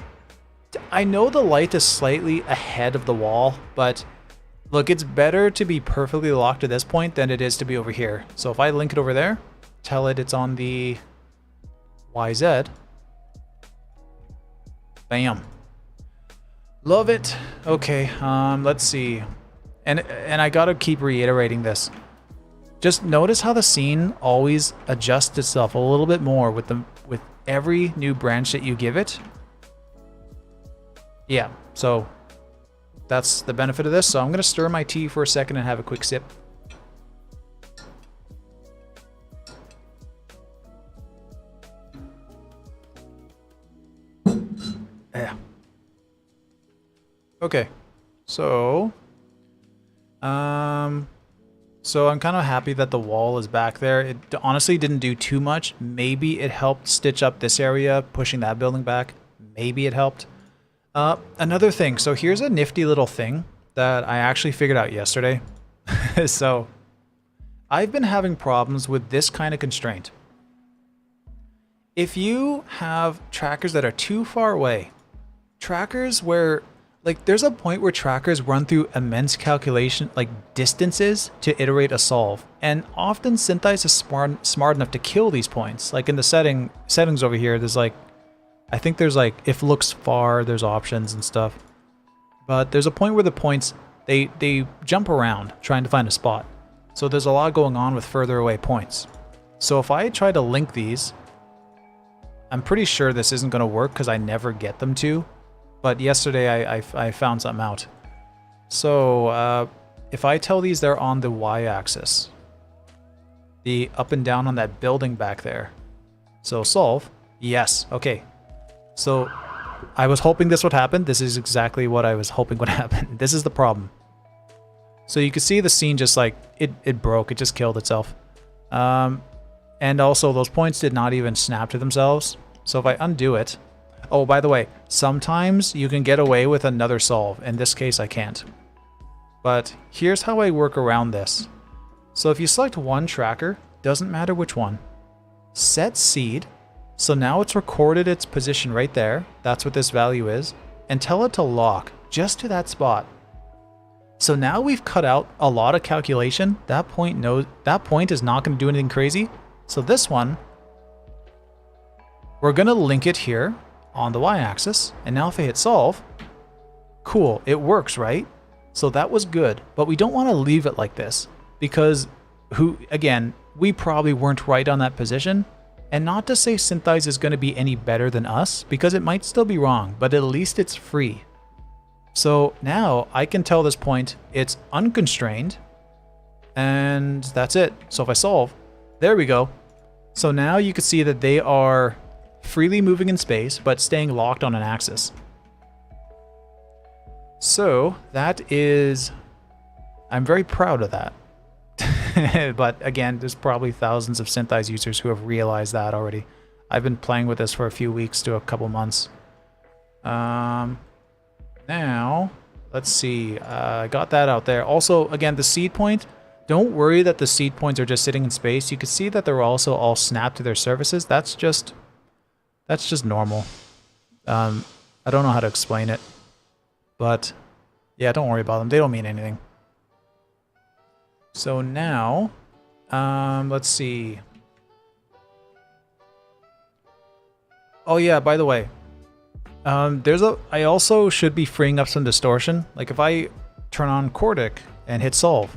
I know the light is slightly ahead of the wall, but look, it's better to be perfectly locked to this point than it is to be over here. So if I link it over there, tell it it's on the YZ. Bam. Love it. Okay, let's see. And I gotta keep reiterating this. Just notice how the scene always adjusts itself a little bit more with every new branch that you give it. Yeah, so that's the benefit of this. So I'm gonna stir my tea for a second and have a quick sip. Yeah. Okay, so I'm kind of happy that the wall is back there. It honestly didn't do too much. Maybe it helped stitch up this area, pushing that building back. Maybe it helped. Another thing, so here's a nifty little thing that I actually figured out yesterday. So I've been having problems with this kind of constraint. If you have trackers that are too far away, trackers where, like, there's a point where trackers run through immense calculation, like distances, to iterate a solve. And often SynthEyes is smart enough to kill these points. Like in the settings over here, there's like, I think there's like, if looks far, there's options and stuff. But there's a point where the points, they jump around trying to find a spot. So there's a lot going on with further away points. So if I try to link these, I'm pretty sure this isn't going to work because I never get them to. But yesterday I found something out. So if I tell these they're on the y-axis, the up and down on that building back there. So solve. Yes. Okay. So I was hoping this would happen. This is exactly what I was hoping would happen. This is the problem. So you can see the scene just like, it broke. It just killed itself. And also those points did not even snap to themselves. So if I undo it... Oh, by the way, sometimes you can get away with another solve. In this case, I can't. But here's how I work around this. So if you select one tracker, doesn't matter which one, set seed. So now it's recorded its position right there. That's what this value is. And tell it to lock just to that spot. So now we've cut out a lot of calculation. That point is not going to do anything crazy. So this one, we're going to link it here on the y-axis. And now if I hit solve, cool, it works, right? So that was good, but we don't want to leave it like this because again, we probably weren't right on that position. And not to say Synthesize is going to be any better than us because it might still be wrong, but at least it's free. So now I can tell this point it's unconstrained and that's it. So if I solve, there we go. So now you can see that they are freely moving in space, but staying locked on an axis. So that is, I'm very proud of that. But again, there's probably thousands of Synthesize users who have realized that already. I've been playing with this for a few weeks to a couple months. Now, let's see. I got that out there. Also, again, the seed point, don't worry that the seed points are just sitting in space. You can see that they're also all snapped to their surfaces. That's just normal. I don't know how to explain it. But yeah, don't worry about them. They don't mean anything. So now, let's see. Oh yeah, by the way, I also should be freeing up some distortion. Like if I turn on Cordic and hit solve,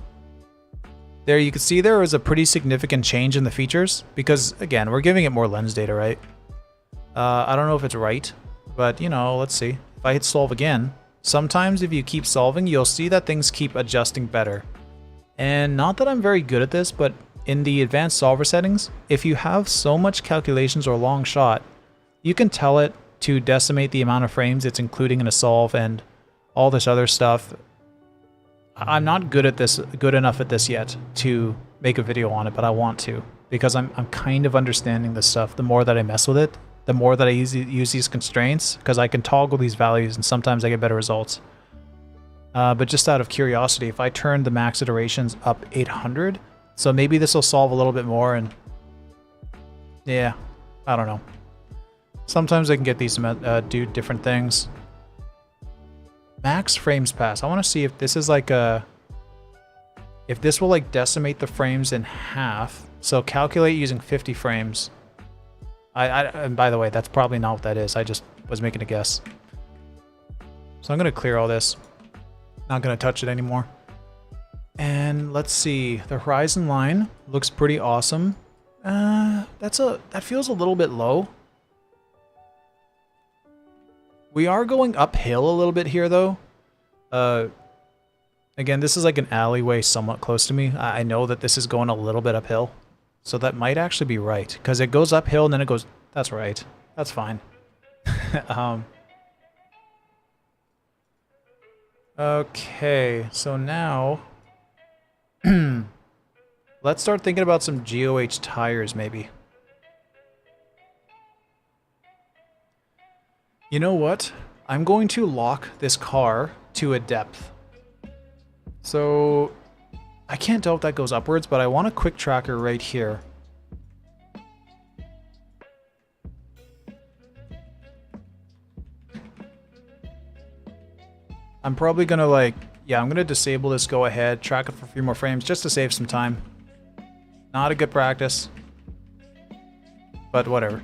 there you can see there is a pretty significant change in the features because again, we're giving it more lens data, right? I don't know if it's right, but you know, let's see. If I hit solve again, sometimes if you keep solving, you'll see that things keep adjusting better. And not that I'm very good at this, but in the advanced solver settings, if you have so much calculations or long shot, you can tell it to decimate the amount of frames it's including in a solve and all this other stuff. I'm not good enough at this yet to make a video on it, but I want to because I'm kind of understanding this stuff. The more that I mess with it, the more that I use these constraints, because I can toggle these values and sometimes I get better results. But just out of curiosity, if I turn the max iterations up 800, so maybe this will solve a little bit more and yeah, I don't know. Sometimes I can get these to do different things. Max frames pass. I want to see if this is like if this will like decimate the frames in half. So calculate using 50 frames. And by the way, that's probably not what that is. I just was making a guess. So I'm going to clear all this. Not going to touch it anymore. And let's see. The horizon line looks pretty awesome. That feels a little bit low. We are going uphill a little bit here, though. Again, this is like an alleyway somewhat close to me. I know that this is going a little bit uphill. So that might actually be right. Because it goes uphill and then it goes... That's right. That's fine. Okay, so now... let's start thinking about some GOH tires, maybe. You know what? I'm going to lock this car to a depth. So... I can't tell if that goes upwards, but I want a quick tracker right here. I'm probably gonna I'm gonna disable this go ahead, track it for a few more frames just to save some time. Not a good practice, but whatever.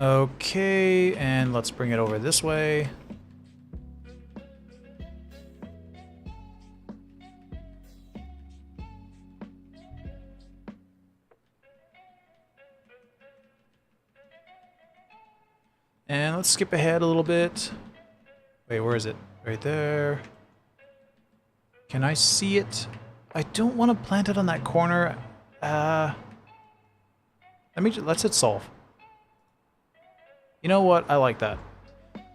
Okay, and let's bring it over this way. And let's skip ahead a little bit. Wait, where is it? Right there. Can I see it? I don't want to plant it on that corner. Let's hit solve. You know what? I like that.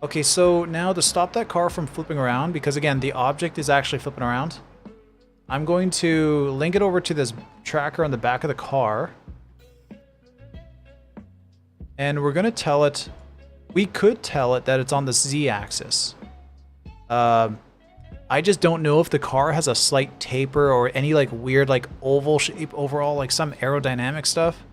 Okay, so now to stop that car from flipping around, because again, the object is actually flipping around, I'm going to link it over to this tracker on the back of the car. And we're going to tell it, we could tell it that it's on the Z-axis. I just don't know if the car has a slight taper or any like weird like oval shape overall, like some aerodynamic stuff.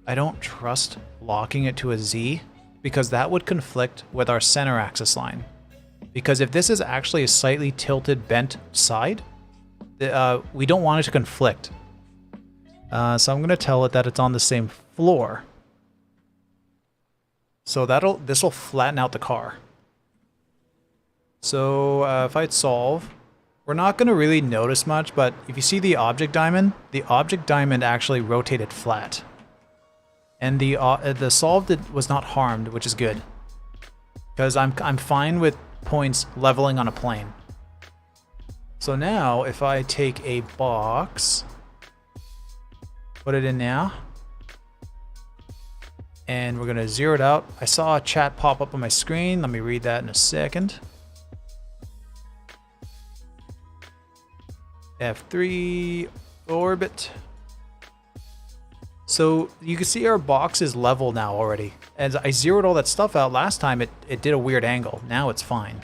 I don't trust locking it to a Z because that would conflict with our center axis line. Because if this is actually a slightly tilted bent side, we don't want it to conflict. So I'm going to tell it that it's on the same floor. So this will flatten out the car. So if I hit solve, we're not going to really notice much, but if you see the object diamond actually rotated flat. And the solve was not harmed, which is good. Because I'm fine with points leveling on a plane. So now if I take a box, put it in now, and we're going to zero it out. I saw a chat pop up on my screen. Let me read that in a second. F3 orbit. So you can see our box is level now already. As I zeroed all that stuff out last time, it did a weird angle. Now it's fine.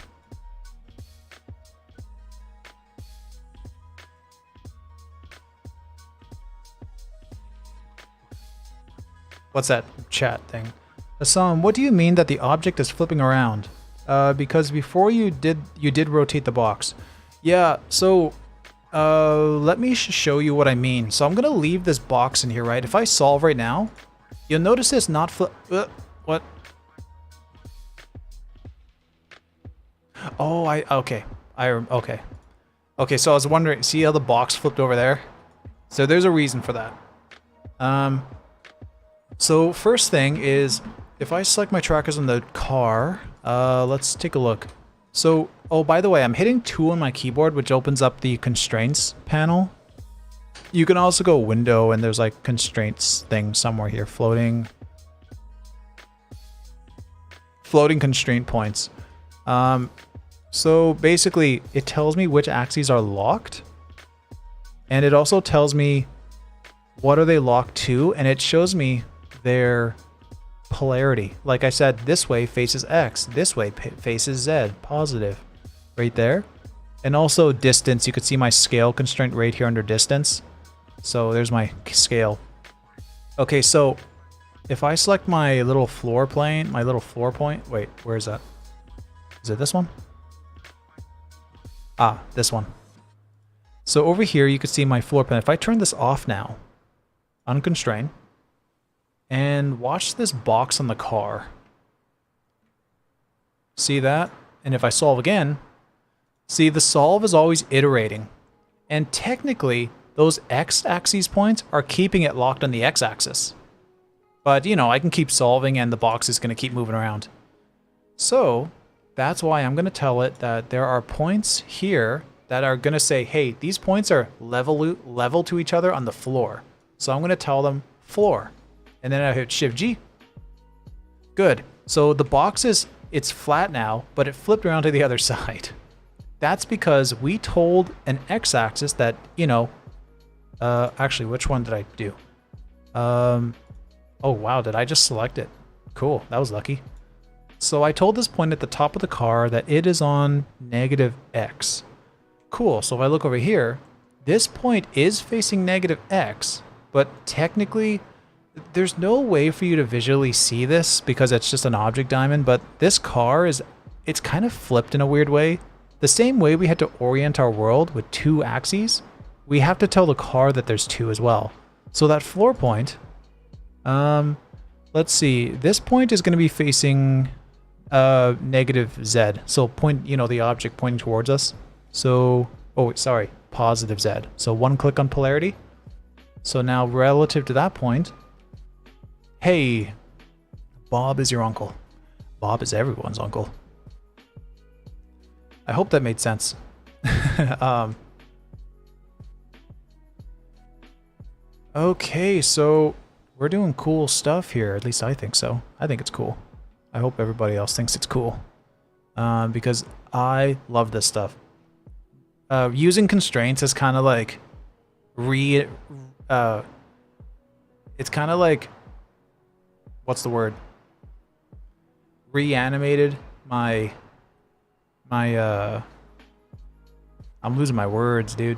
What's that chat thing? Assam, what do you mean that the object is flipping around? Because before you did rotate the box. Yeah, so let me show you what I mean. So I'm gonna leave this box in here, right? If I solve right now, you'll notice it's not what? Oh, okay. Okay, so I was wondering, see how the box flipped over there? So there's a reason for that. So first thing is, if I select my trackers on the car, let's take a look. So, oh, by the way, I'm hitting 2 on my keyboard, which opens up the constraints panel. You can also go window, and there's like constraints thing somewhere here, floating constraint points. So basically, it tells me which axes are locked, and it also tells me what are they locked to, and it shows me their polarity. Like I said, this way faces X, this way faces Z, positive, right there. And also distance, you could see my scale constraint right here under distance. So there's my scale. Okay, so if I select my little floor plane, my little floor point, wait, where is that? Is it this one? Ah, this one. So over here, you could see my floor plan. If I turn this off now, unconstrained, and watch this box on the car. See that? And if I solve again, see the solve is always iterating. And technically, those x-axis points are keeping it locked on the x-axis. But, you know, I can keep solving and the box is going to keep moving around. So, that's why I'm going to tell it that there are points here that are going to say, hey, these points are level to each other on the floor. So I'm going to tell them floor. And then I hit Shift G. Good. So the box it's flat now, but it flipped around to the other side. That's because we told an x-axis that, you know, actually, which one did I do? Oh wow, did I just select it? Cool, that was lucky. So I told this point at the top of the car that it is on negative X. Cool, so if I look over here, this point is facing negative X, but technically, there's no way for you to visually see this because it's just an object diamond, but this car it's kind of flipped in a weird way. The same way we had to orient our world with 2 axes, we have to tell the car that there's 2 as well. So that floor point, let's see, this point is going to be facing negative Z. So point, you know, the object pointing towards us. So, oh, sorry, positive Z. So 1 click on polarity. So now relative to that point, hey, Bob is your uncle. Bob is everyone's uncle. I hope that made sense. Okay, so we're doing cool stuff here. At least I think so. I think it's cool. I hope everybody else thinks it's cool. Because I love this stuff. Using constraints is kind of like it's kind of like, what's the word? Reanimated my I'm losing my words, dude.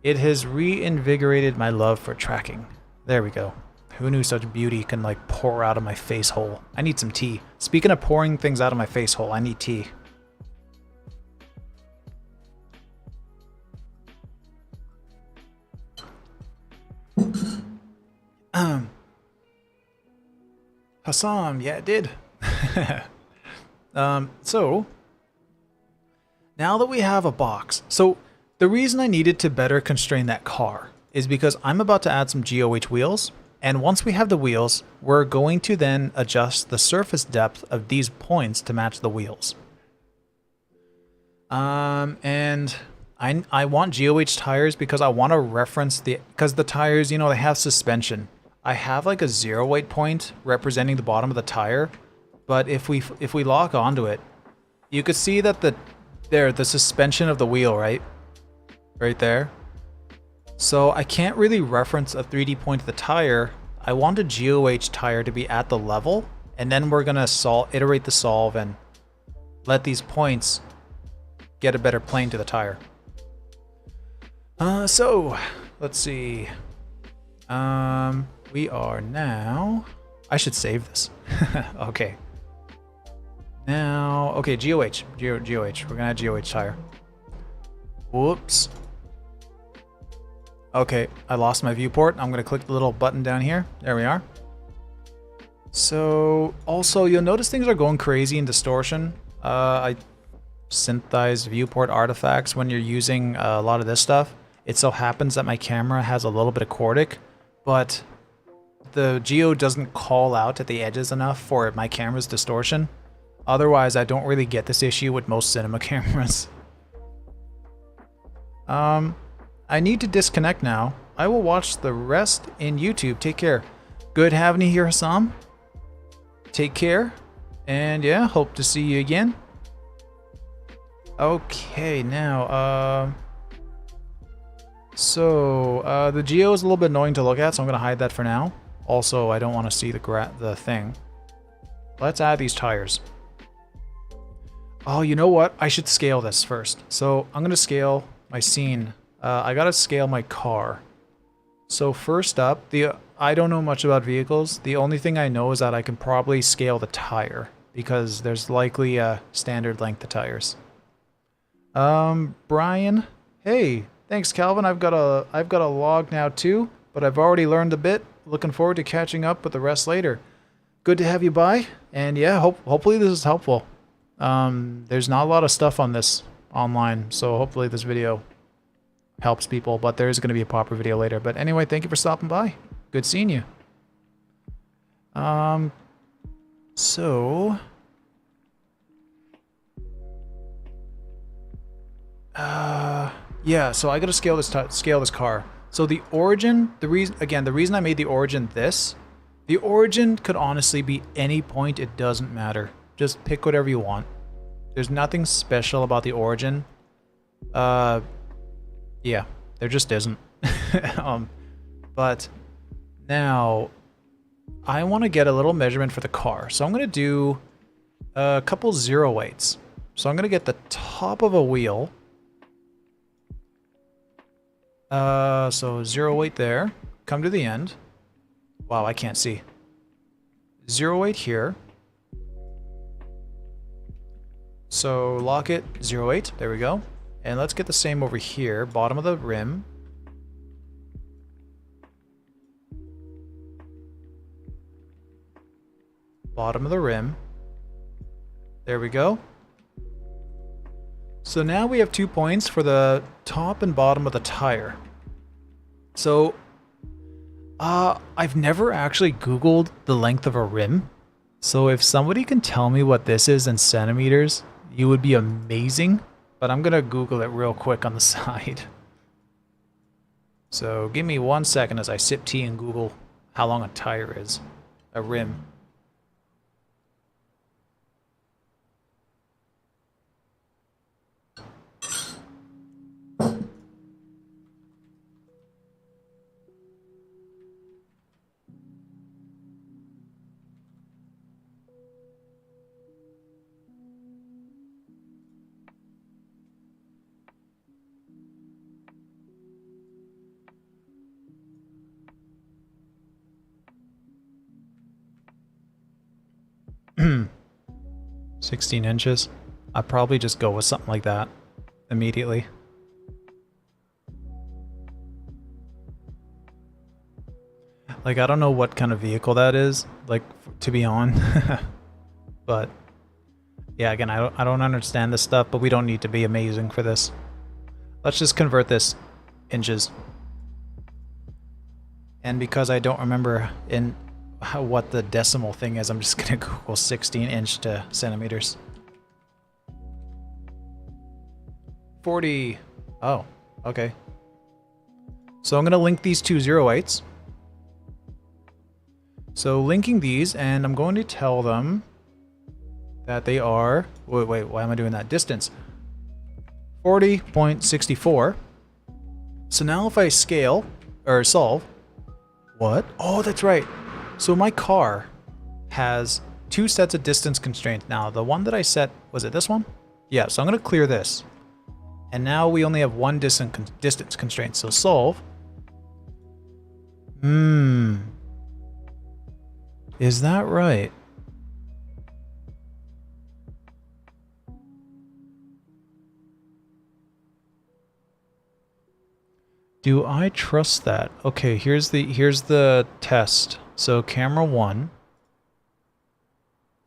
It has reinvigorated my love for tracking. There we go. Who knew such beauty can like pour out of my face hole? I need some tea. Speaking of pouring things out of my face hole, I need tea. Hassan, yeah, it did. So now that we have a box, so the reason I needed to better constrain that car is because I'm about to add some GOH wheels, and once we have the wheels, we're going to then adjust the surface depth of these points to match the wheels. And I want GOH tires because I want to reference because the tires, you know, they have suspension. I have like a 0 weight point representing the bottom of the tire, but if we lock onto it, you could see that the suspension of the wheel, right there. So I can't really reference a 3D point of the tire. I want a GOH tire to be at the level, and then we're gonna iterate the solve and let these points get a better plane to the tire. So let's see. We are now. I should save this. Okay. Now, okay, GOH. We're gonna add GOH tire. Whoops. Okay, I lost my viewport. I'm gonna click the little button down here. There we are. So, also, you'll notice things are going crazy in distortion. I synthesize viewport artifacts when you're using a lot of this stuff. It so happens that my camera has a little bit of Cordic, but the Geo doesn't call out at the edges enough for my camera's distortion. Otherwise, I don't really get this issue with most cinema cameras. I need to disconnect now. I will watch the rest in YouTube. Take care. Good having you here, Hassan. Take care. And yeah, hope to see you again. Okay, now, the Geo is a little bit annoying to look at, so I'm going to hide that for now. Also, I don't want to see the thing. Let's add these tires. Oh, you know what? I should scale this first. So I'm going to scale my scene. I got to scale my car. So first up, I don't know much about vehicles. The only thing I know is that I can probably scale the tire because there's likely a standard length of tires. Brian, hey, thanks, Calvin. I've got a log now too, but I've already learned a bit. Looking forward to catching up with the rest later. Good to have you by, and yeah, hopefully this is helpful. There's not a lot of stuff on this online, so hopefully this video helps people, but there is going to be a proper video later. But anyway, thank you for stopping by. Good seeing you. Yeah, so I got to scale this car. So the origin, the reason I made the origin the origin could honestly be any point. It doesn't matter. Just pick whatever you want. There's nothing special about the origin. Yeah, there just isn't. But now I want to get a little measurement for the car. So I'm going to do a couple 0 weights. So I'm going to get the top of a wheel. So 0 weight there. Come to the end. Wow, I can't see. 0 weight here. So lock it, 0 weight. There we go. And let's get the same over here. Bottom of the rim. Bottom of the rim. There we go. So now we have 2 points for the top and bottom of the tire. So, I've never actually Googled the length of a rim. So if somebody can tell me what this is in centimeters, you would be amazing. But I'm gonna Google it real quick on the side. So give me 1 second as I sip tea and Google how long a tire is. A rim. Hmm. 16 inches. I'd probably just go with something like that immediately. Like, I don't know what kind of vehicle that is, like, to be on. But, yeah, again, I don't understand this stuff, but we don't need to be amazing for this. Let's just convert this inches. And because I don't remember what the decimal thing is, I'm just gonna Google 16 inch to centimeters. 40. Oh, okay. So I'm gonna link these two 08s. So linking these, and I'm going to tell them that they are, wait, why am I doing that? Distance, 40.64. So now if I scale, or solve, what? Oh, that's right. So my car has 2 sets of distance constraints. Now, the one that I set, was it this one? Yeah, so I'm gonna clear this. And now we only have 1 distance constraint, so solve. Is that right? Do I trust that? Okay, here's the test. So camera 1.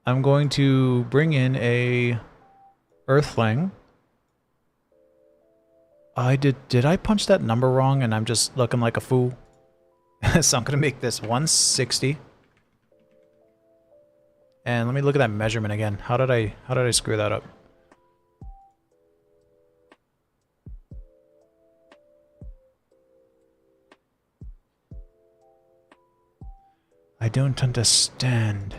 I'm going to bring in a earthling. Did I punch that number wrong and I'm just looking like a fool? So I'm gonna make this 160. And let me look at that measurement again. How did I screw that up? I don't understand.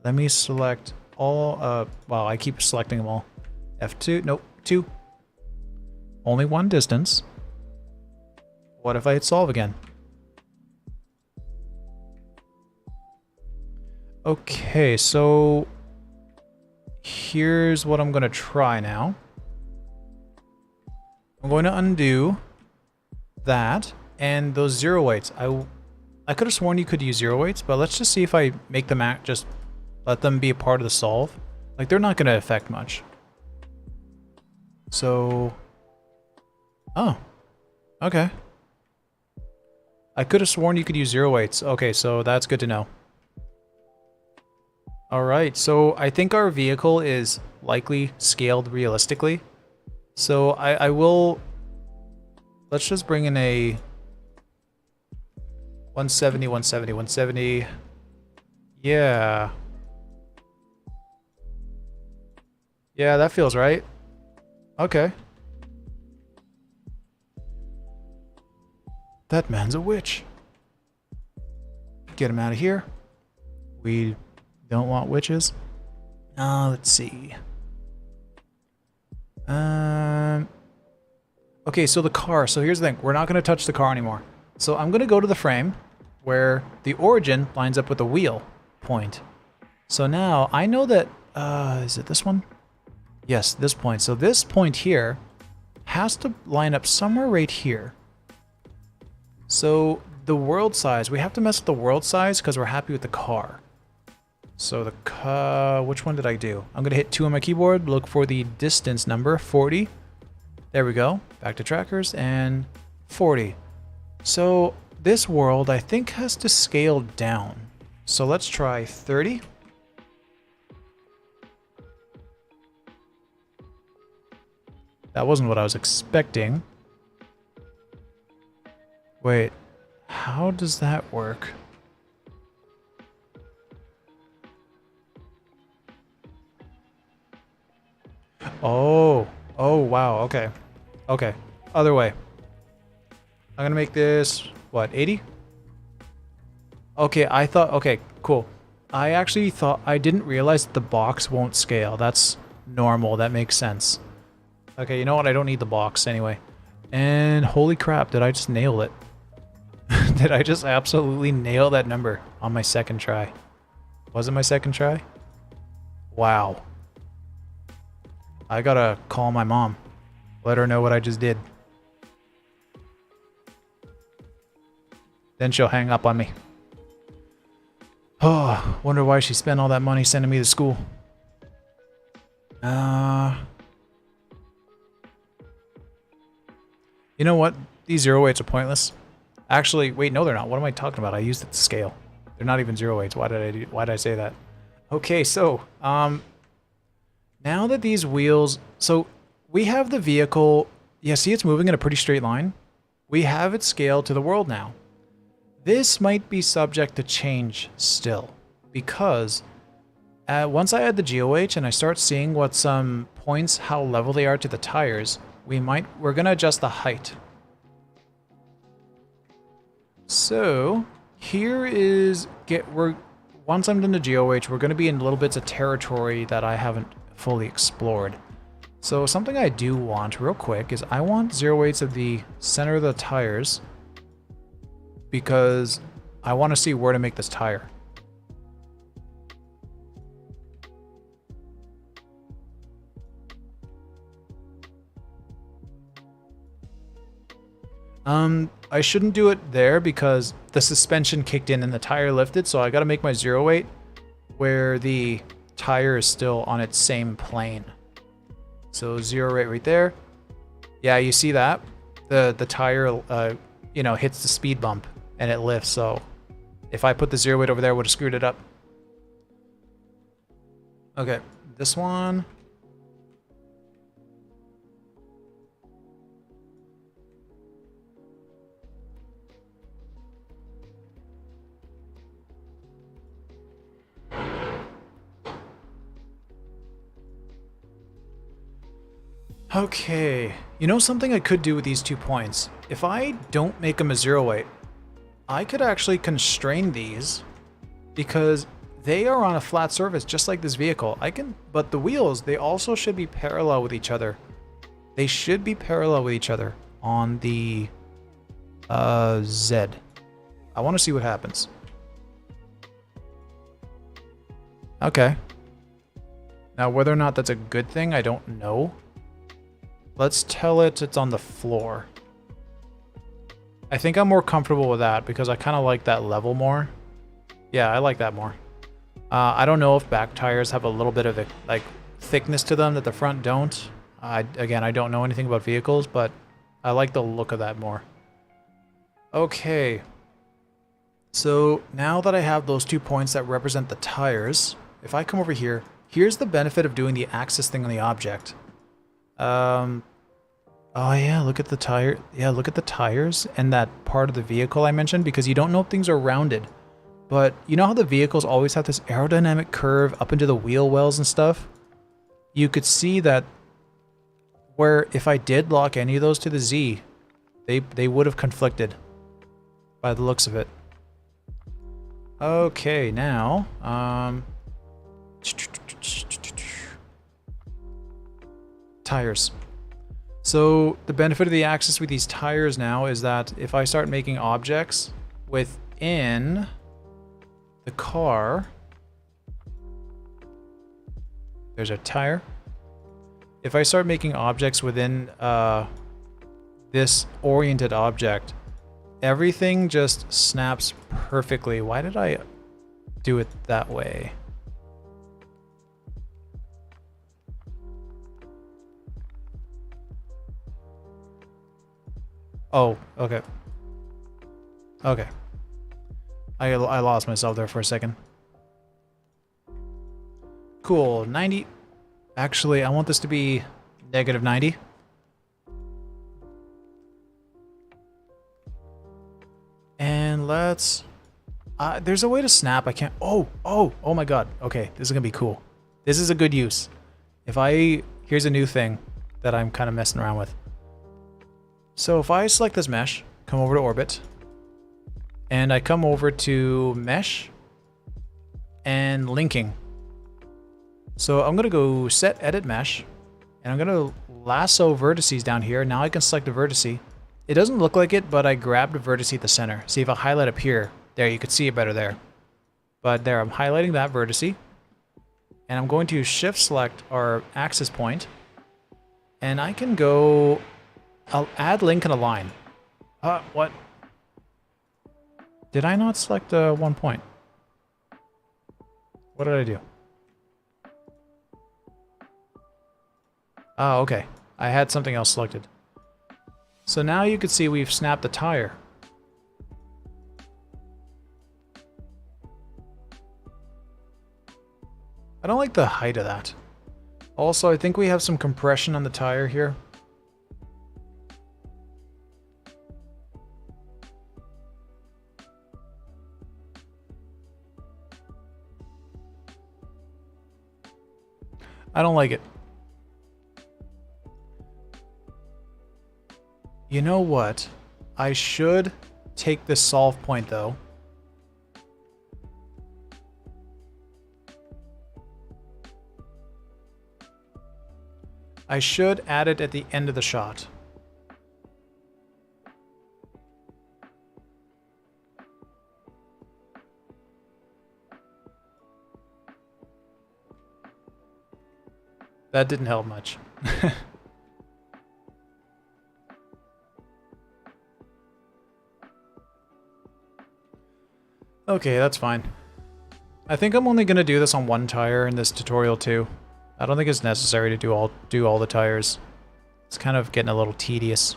Let me select all, wow, I keep selecting them all. F2, nope, 2. Only 1 distance. What if I hit solve again? Okay, so here's what I'm gonna try now. I'm going to undo that and those 08s. I could have sworn you could use 08s, but let's just see if I make them just let them be a part of the solve. Like, they're not gonna affect much. So, oh, okay. I could have sworn you could use 08s. Okay, so that's good to know. Alright, so I think our vehicle is likely scaled realistically. So I will... Let's just bring in a 170, 170, 170. Yeah. Yeah, that feels right. Okay. That man's a witch. Get him out of here. We don't want witches. Let's see. Okay, so the car. So here's the thing. We're not going to touch the car anymore. So I'm going to go to the frame where the origin lines up with the wheel point. So now I know that, is it this one? Yes, this point. So this point here has to line up somewhere right here. So the world size, we have to mess with the world size because we're happy with the car. So the car, which one did I do? I'm going to hit 2 on my keyboard, look for the distance number, 40. There we go. Back to trackers and 40. So this world, I think, has to scale down. So let's try 30. That wasn't what I was expecting. Wait, how does that work? Oh. Oh, wow. Okay. Okay. Other way. I'm gonna make this, what, 80? Okay, I thought, okay, cool. I actually thought, I didn't realize that the box won't scale. That's normal. That makes sense. Okay, you know what? I don't need the box anyway. And holy crap, did I just nail it? Did I just absolutely nail that number on my second try? Was it my second try? Wow. I gotta call my mom. Let her know what I just did. Then she'll hang up on me. Oh, wonder why she spent all that money sending me to school. You know what? These 0.8s are pointless. Actually, wait, no, they're not. What am I talking about? I used it to scale. They're not even 0.8s. Why did I say that? Okay, so now that these wheels, so we have the vehicle. Yeah, see, it's moving in a pretty straight line. We have it scaled to the world now. This might be subject to change still, because once I add the GOH and I start seeing what some points, how level they are to the tires, we're gonna adjust the height. So here is once I'm done the GOH, we're gonna be in little bits of territory that I haven't fully explored. So something I do want real quick is I want 0.8s of the center of the tires, because I want to see where to make this tire. I shouldn't do it there because the suspension kicked in and the tire lifted, so I got to make my 0.8 where the tire is still on its same plane. So 0.8 right there. Yeah, you see that? The tire you know, hits the speed bump and it lifts, so if I put the 0.8 over there, I would have screwed it up. Okay, this one. Okay, you know something I could do with these 2 points? If I don't make them a 0.8, I could actually constrain these because they are on a flat surface just like this vehicle. But the wheels, they also should be parallel with each other. They should be parallel with each other on the Z. I want to see what happens. Okay. Now whether or not that's a good thing, I don't know. Let's tell it it's on the floor. I think I'm more comfortable with that because I kind of like that level more. Yeah, I like that more. I don't know if back tires have a little bit of like thickness to them that the front don't. Again, I don't know anything about vehicles, but I like the look of that more. Okay. So now that I have those 2 points that represent the tires, if I come over here, here's the benefit of doing the axis thing on the object. Oh yeah, look at the tire. Yeah, look at the tires and that part of the vehicle I mentioned, because you don't know if things are rounded. But you know how the vehicles always have this aerodynamic curve up into the wheel wells and stuff? You could see that where if I did lock any of those to the Z, they would have conflicted by the looks of it. Okay, now, tires. So the benefit of the axis with these tires now is that if I start making objects within the car, there's a tire. If I start making objects within this oriented object, everything just snaps perfectly. Why did I do it that way? Oh, okay. Okay. I lost myself there for a second. Cool, 90. Actually, I want this to be negative 90. And let's... there's a way to snap. I can't... Oh my god. Okay, this is gonna be cool. This is a good use. If I here's a new thing that I'm kind of messing around with. So if I select this mesh, come over to orbit, and I come over to mesh and linking. So I'm gonna go set edit mesh, and I'm gonna lasso vertices down here. Now I can select a vertice. It doesn't look like it, but I grabbed a vertice at the center. See if I highlight up here, there, you can see it better there. But there, I'm highlighting that vertice, and I'm going to shift select our axis point, and I can go, I'll add link and align. What? Did I not select one point? What did I do? Oh, okay. I had something else selected. So now you can see we've snapped the tire. I don't like the height of that. Also, I think we have some compression on the tire here. I don't like it. You know what? I should take this solve point though. I should add it at the end of the shot. That didn't help much. Okay, that's fine. I think I'm only going to do this on one tire in this tutorial too. I don't think it's necessary to do all the tires. It's kind of getting a little tedious.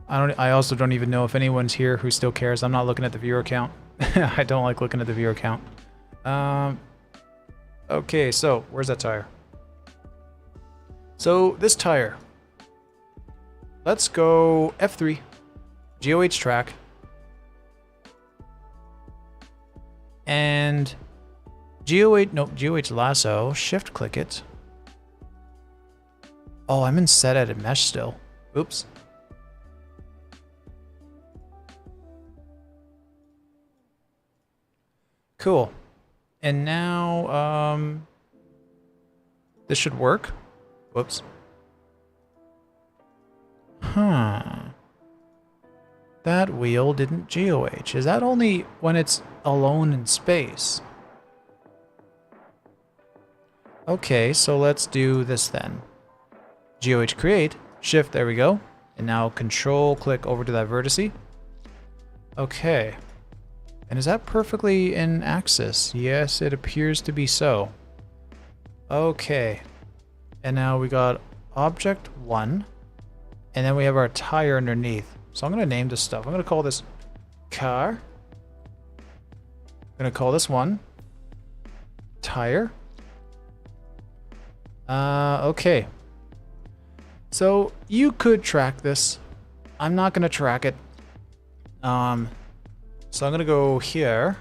I also don't even know if anyone's here who still cares. I'm not looking at the viewer count. I don't like looking at the viewer count. Okay, so where's that tire? So this tire. Let's go F3, GOH track, and GOH lasso, shift click it. Oh, I'm in set edit mesh still. Oops. Cool. And now, this should work. Whoops. Huh. That wheel didn't GOH. Is that only when it's alone in space? Okay, so let's do this then. GOH create, shift, there we go. And now control click over to that vertice. Okay. And is that perfectly in axis? Yes, it appears to be so. Okay. And now we got object 1. And then we have our tire underneath. So I'm going to name this stuff. I'm going to call this car. I'm going to call this one tire. Okay. So you could track this. I'm not going to track it. So I'm going to go here.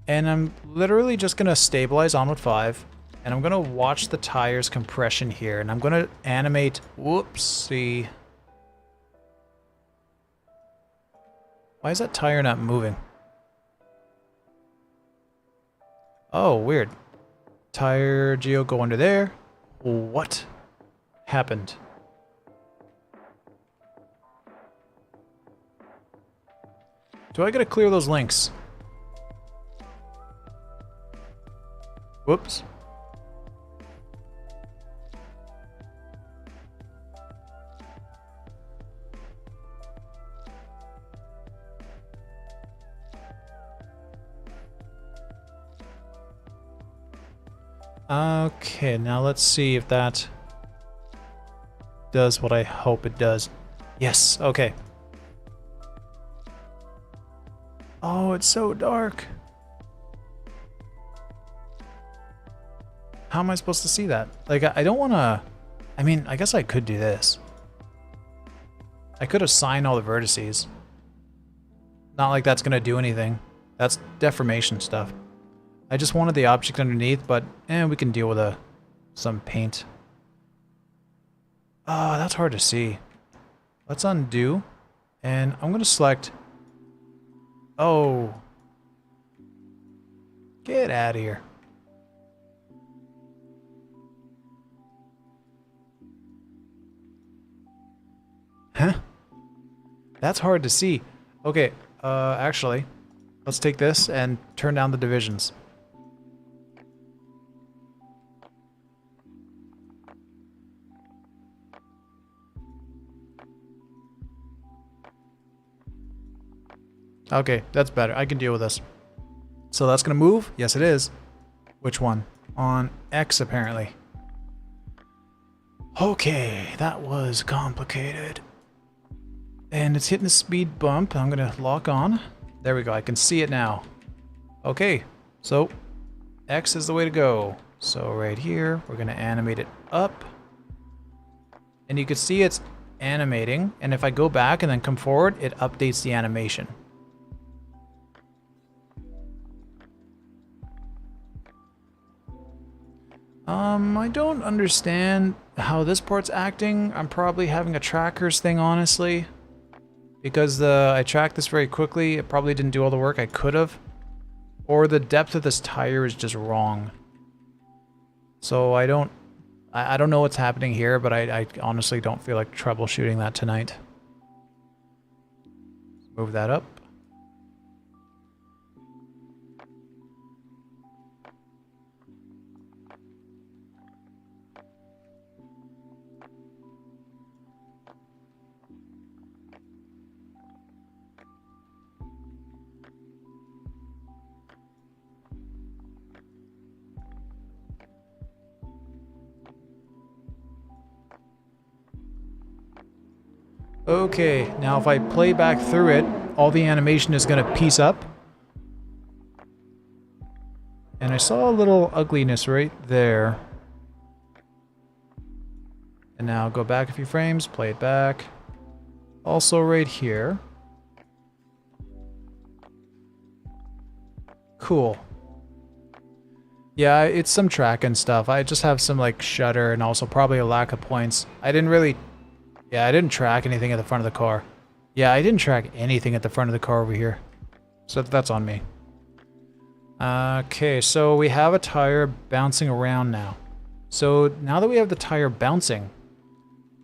And I'm literally just going to stabilize on with 5. And I'm going to watch the tire's compression here. And I'm going to animate... Whoopsie. Why is that tire not moving? Oh, weird. Tire geo go under there. What happened? Do I gotta clear those links? Whoops. Okay, now let's see if that does what I hope it does. Yes, okay. Oh, it's so dark. How am I supposed to see that? Like, I don't want to... I mean, I guess I could do this. I could assign all the vertices. Not like that's going to do anything. That's deformation stuff. I just wanted the object underneath, but we can deal with some paint. Oh, that's hard to see. Let's undo. And I'm going to select... Oh. Get out of here. Huh? That's hard to see. Okay, actually, let's take this and turn down the divisions. Okay, that's better. I can deal with this. So that's gonna move? Yes, it is. Which one? On X, apparently. Okay, that was complicated. And it's hitting the speed bump. I'm gonna lock on. There we go, I can see it now. Okay, so X is the way to go. So right here, we're gonna animate it up. And you can see it's animating. And if I go back and then come forward, it updates the animation. I don't understand how this part's acting. I'm probably having a trackers thing, honestly. Because I tracked this very quickly, it probably didn't do all the work I could have. Or the depth of this tire is just wrong. So I don't know what's happening here, but I honestly don't feel like troubleshooting that tonight. Move that up. Okay, now if I play back through it, all the animation is going to piece up. And I saw a little ugliness right there. And now go back a few frames, play it back. Also right here. Cool. Yeah, it's some tracking stuff. I just have some like shutter and also probably a lack of points. I didn't track anything at the front of the car. Yeah, I didn't track anything at the front of the car over here. So that's on me. Okay, so we have a tire bouncing around now. So now that we have the tire bouncing,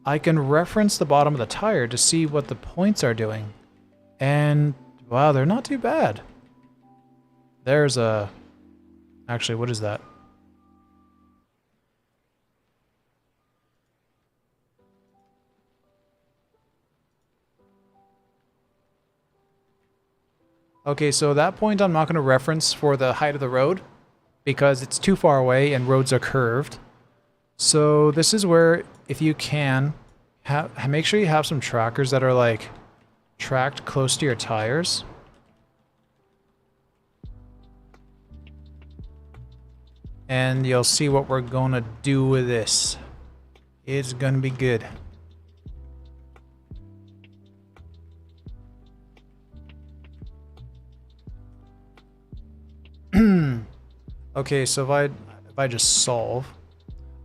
I can reference the bottom of the tire to see what the points are doing. And, wow, they're not too bad. There's a... Actually, what is that? Okay, so that point I'm not going to reference for the height of the road because it's too far away and roads are curved. So this is where, if you can, make sure you have some trackers that are like tracked close to your tires. And you'll see what we're going to do with this. It's going to be good. Okay, so if I just solve.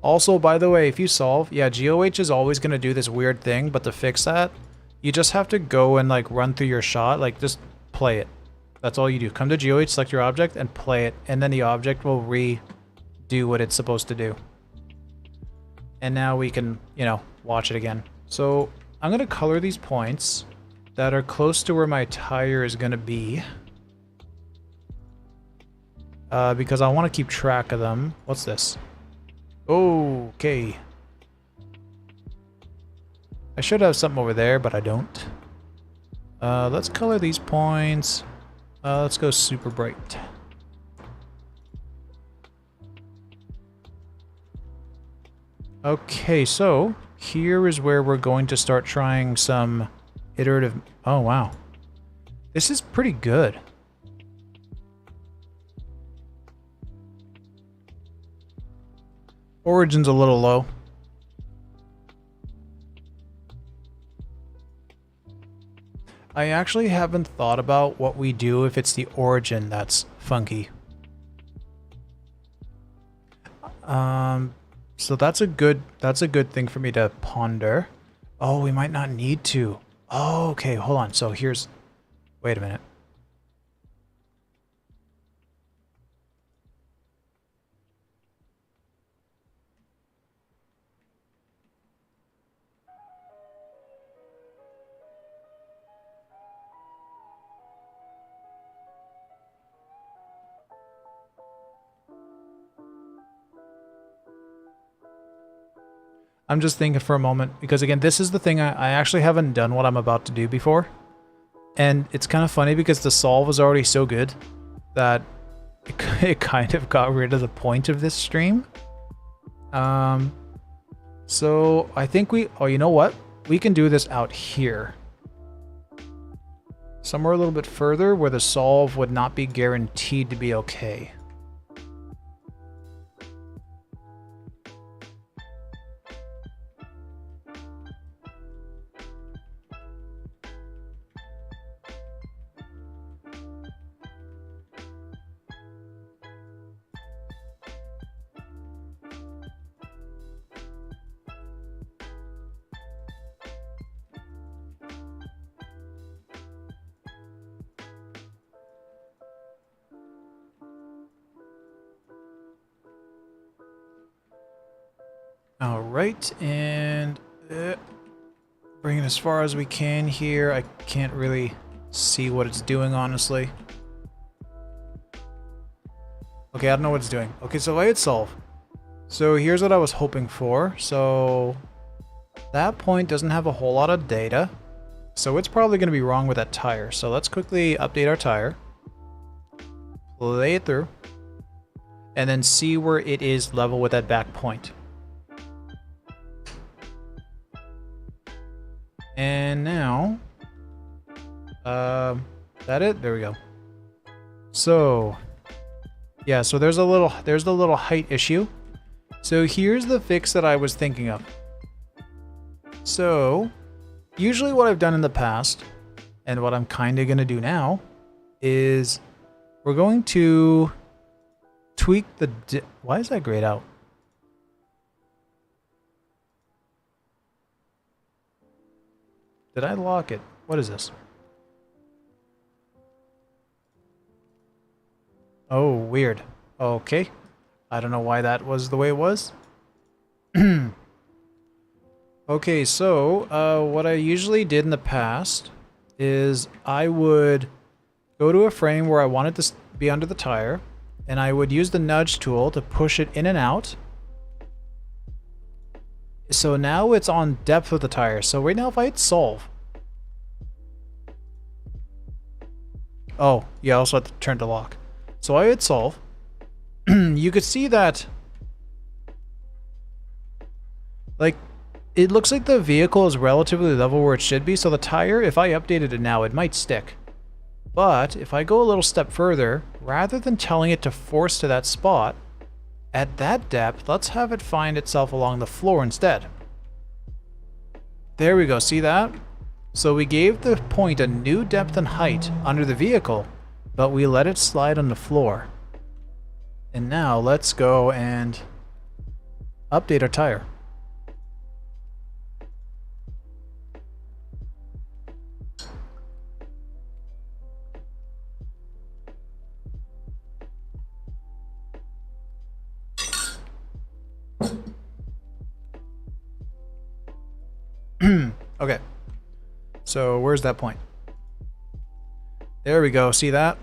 Also, by the way, if you solve, yeah, GOH is always going to do this weird thing, but to fix that, you just have to go and like run through your shot, like just play it. That's all you do. Come to GOH, select your object, and play it, and then the object will redo what it's supposed to do. And now we can, you know, watch it again. So I'm going to color these points that are close to where my tire is going to be. Because I want to keep track of them. What's this? Okay. I should have something over there, but I don't. Let's color these points. Let's go super bright. Okay, so here is where we're going to start trying some iterative... Oh, wow. This is pretty good. Origin's a little low. I actually haven't thought about what we do if it's the origin that's funky. So that's a good thing for me to ponder. Oh, we might not need to. Oh, okay, hold on. So here's, wait a minute. I'm just thinking for a moment, because again, this is the thing, I actually haven't done what I'm about to do before. And it's kind of funny because the solve was already so good that it kind of got rid of the point of this stream. So I think oh, you know what? We can do this out here. Somewhere a little bit further where the solve would not be guaranteed to be okay. All right, and bring it as far as we can here. I can't really see what it's doing, honestly. Okay, I don't know what it's doing. Okay, so I hit solve. So here's what I was hoping for. So that point doesn't have a whole lot of data. So it's probably going to be wrong with that tire. So let's quickly update our tire. Play it through. And then see where it is level with that back point. And now, that it? There we go. So, yeah, so there's the little height issue. So here's the fix that I was thinking of. So, usually what I've done in the past, and what I'm kind of going to do now, is we're going to tweak the... Why is that grayed out? Did I lock it? What is this? Oh, weird. Okay. I don't know why that was the way it was. Okay, so what I usually did in the past is I would go to a frame where I wanted to be under the tire, and I would use the nudge tool to push it in and out. So now it's on depth with the tire. So right now if I hit solve. Oh, yeah, I also have to turn to lock. So I hit solve. You could see that, like, it looks like the vehicle is relatively level where it should be. So the tire, if I updated it now, it might stick. But if I go a little step further, rather than telling it to force to that spot, at that depth, let's have it find itself along the floor instead. There we go, see that? So we gave the point a new depth and height under the vehicle, but we let it slide on the floor. And now let's go and update our tire. Okay, so where's that point? There we go, see that?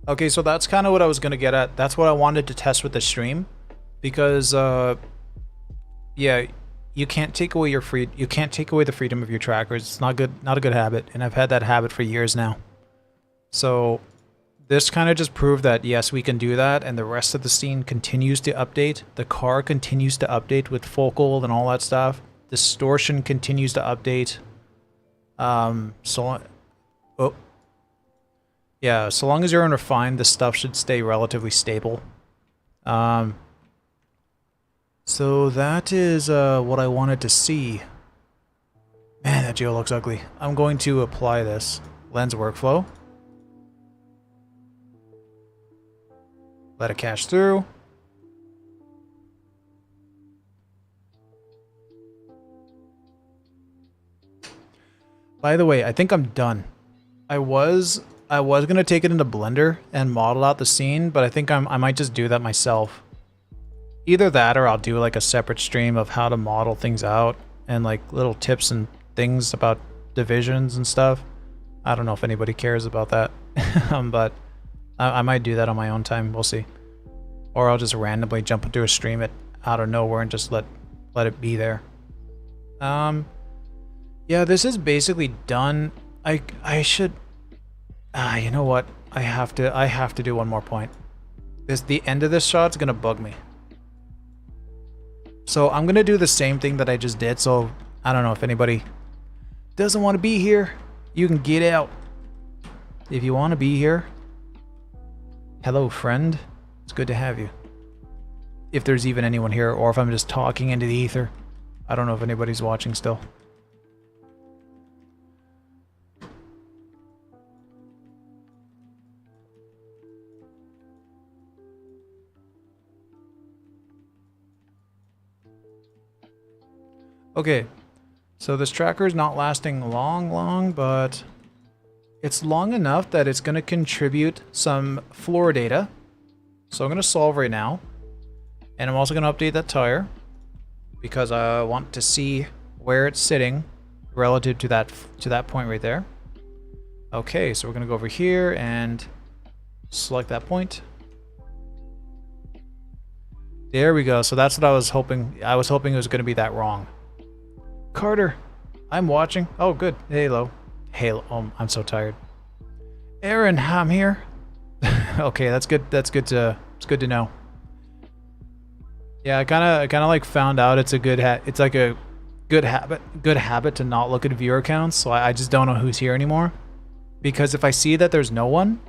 Okay, so that's kind of what I was going to get at. That's what I wanted to test with the stream, because yeah, you can't take away the freedom of your trackers. It's not a good habit, and I've had that habit for years now. So this kind of just proved that yes, we can do that, and the rest of the scene continues to update. The car continues to update with focal and all that stuff. Distortion continues to update. Yeah, so long as you're in refine, this stuff should stay relatively stable. So that is what I wanted to see. Man, that geo looks ugly. I'm going to apply this lens workflow. Let it cache through. By the way, I think I'm done. I was gonna take it into Blender and model out the scene, but I think I might just do that myself. Either that or I'll do like a separate stream of how to model things out and like little tips and things about divisions and stuff. I don't know if anybody cares about that, but I might do that on my own time. We'll see. Or I'll just randomly jump into a stream out of nowhere and just let it be there. Yeah, this is basically done. I should. You know what? I have to do one more point. The end of this shot's gonna bug me. So I'm gonna do the same thing that I just did. So I don't know if anybody doesn't want to be here. You can get out. If you want to be here, hello friend. It's good to have you. If there's even anyone here, or if I'm just talking into the ether. I don't know if anybody's watching still. Okay, so this tracker is not lasting long, but it's long enough that it's going to contribute some floor data. So I'm going to solve right now. And I'm also going to update that tire because I want to see where it's sitting relative to that point right there. Okay, so we're going to go over here and select that point. There we go. So that's what I was hoping. I was hoping it was going to be that wrong. Carter, I'm watching. Oh, good. Halo. Halo. Oh, I'm so tired. Aaron, I'm here. Okay, that's good. It's good to know. Yeah, I kind of like found out it's a good it's like a good habit to not look at viewer counts. So I just don't know who's here anymore. Because if I see that there's no one,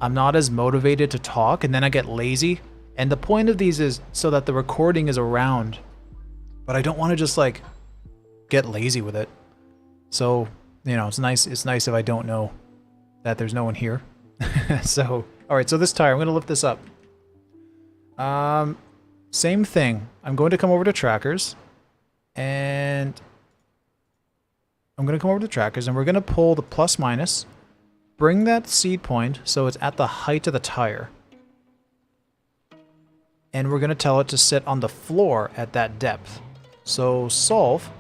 I'm not as motivated to talk, and then I get lazy. And the point of these is so that the recording is around. But I don't want to just like get lazy with it. So, you know, it's nice if I don't know that there's no one here. So, all right, so this tire, I'm going to lift this up. Same thing. I'm going to come over to trackers and we're going to pull the plus minus, bring that seed point so it's at the height of the tire. And we're going to tell it to sit on the floor at that depth. So solve.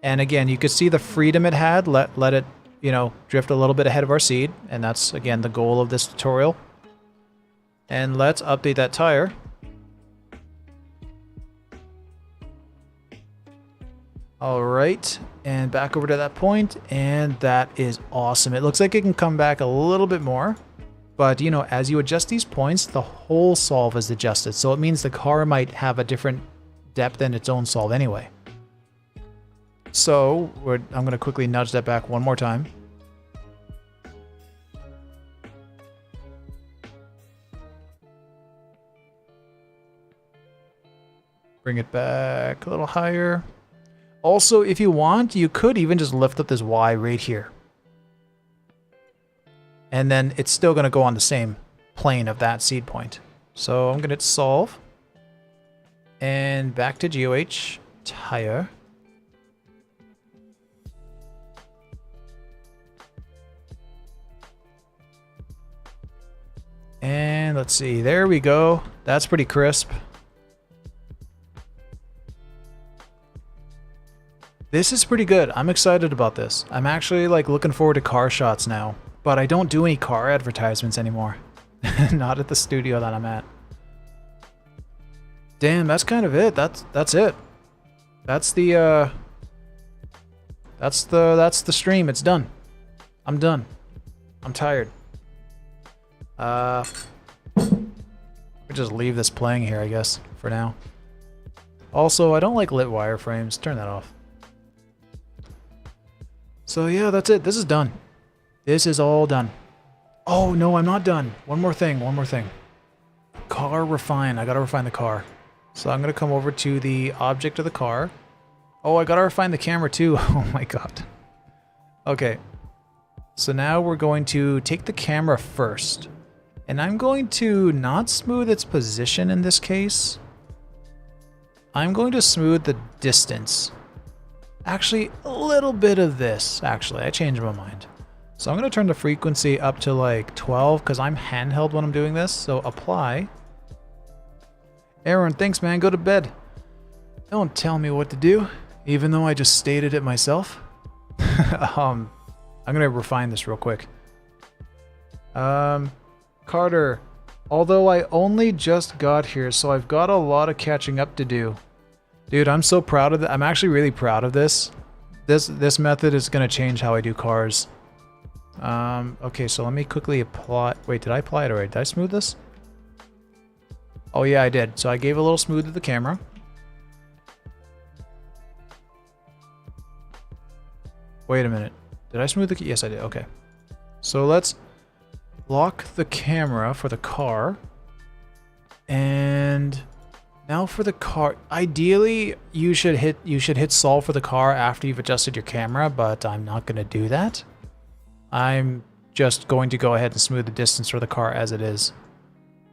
And again, you could see the freedom it had. Let it, you know, drift a little bit ahead of our seed. And that's, again, the goal of this tutorial. And let's update that tire. All right. And back over to that point. And that is awesome. It looks like it can come back a little bit more. But, you know, as you adjust these points, the whole solve is adjusted. So it means the car might have a different depth than its own solve anyway. So I'm going to quickly nudge that back one more time. Bring it back a little higher. Also, if you want, you could even just lift up this Y right here. And then it's still going to go on the same plane of that seed point. So I'm going to solve. And back to GOH. Tire. And let's see. There we go. That's pretty crisp. This is pretty good. I'm excited about this. I'm actually like looking forward to car shots now. But I don't do any car advertisements anymore. Not at the studio that I'm at. Damn, that's kind of it. That's it. That's the stream. It's done. I'm done. I'm tired. We'll just leave this playing here, I guess, for now. Also, I don't like lit wireframes. Turn that off. So yeah, that's it. This is done. This is all done. Oh, no, I'm not done. One more thing. Car refine. I gotta refine the car. So I'm gonna come over to the object of the car. Oh, I gotta refine the camera too. Oh my god. Okay. So now we're going to take the camera first. And I'm going to not smooth its position in this case. I'm going to smooth the distance. Actually, a little bit of this. Actually, I changed my mind. So I'm going to turn the frequency up to like 12 because I'm handheld when I'm doing this. So apply. Aaron, thanks, man. Go to bed. Don't tell me what to do, even though I just stated it myself. I'm going to refine this real quick. Carter, although I only just got here, so I've got a lot of catching up to do. Dude, I'm so proud of that. I'm actually really proud of this. This method is going to change how I do cars. Okay, so let me quickly apply. Wait, did I apply it already? Did I smooth this? Oh yeah, I did. So I gave a little smooth to the camera. Wait a minute. Did I smooth the... Yes, I did. Okay. So let's lock the camera for the car. And now for the car. Ideally, you should hit solve for the car after you've adjusted your camera, but I'm not going to do that. I'm just going to go ahead and smooth the distance for the car as it is.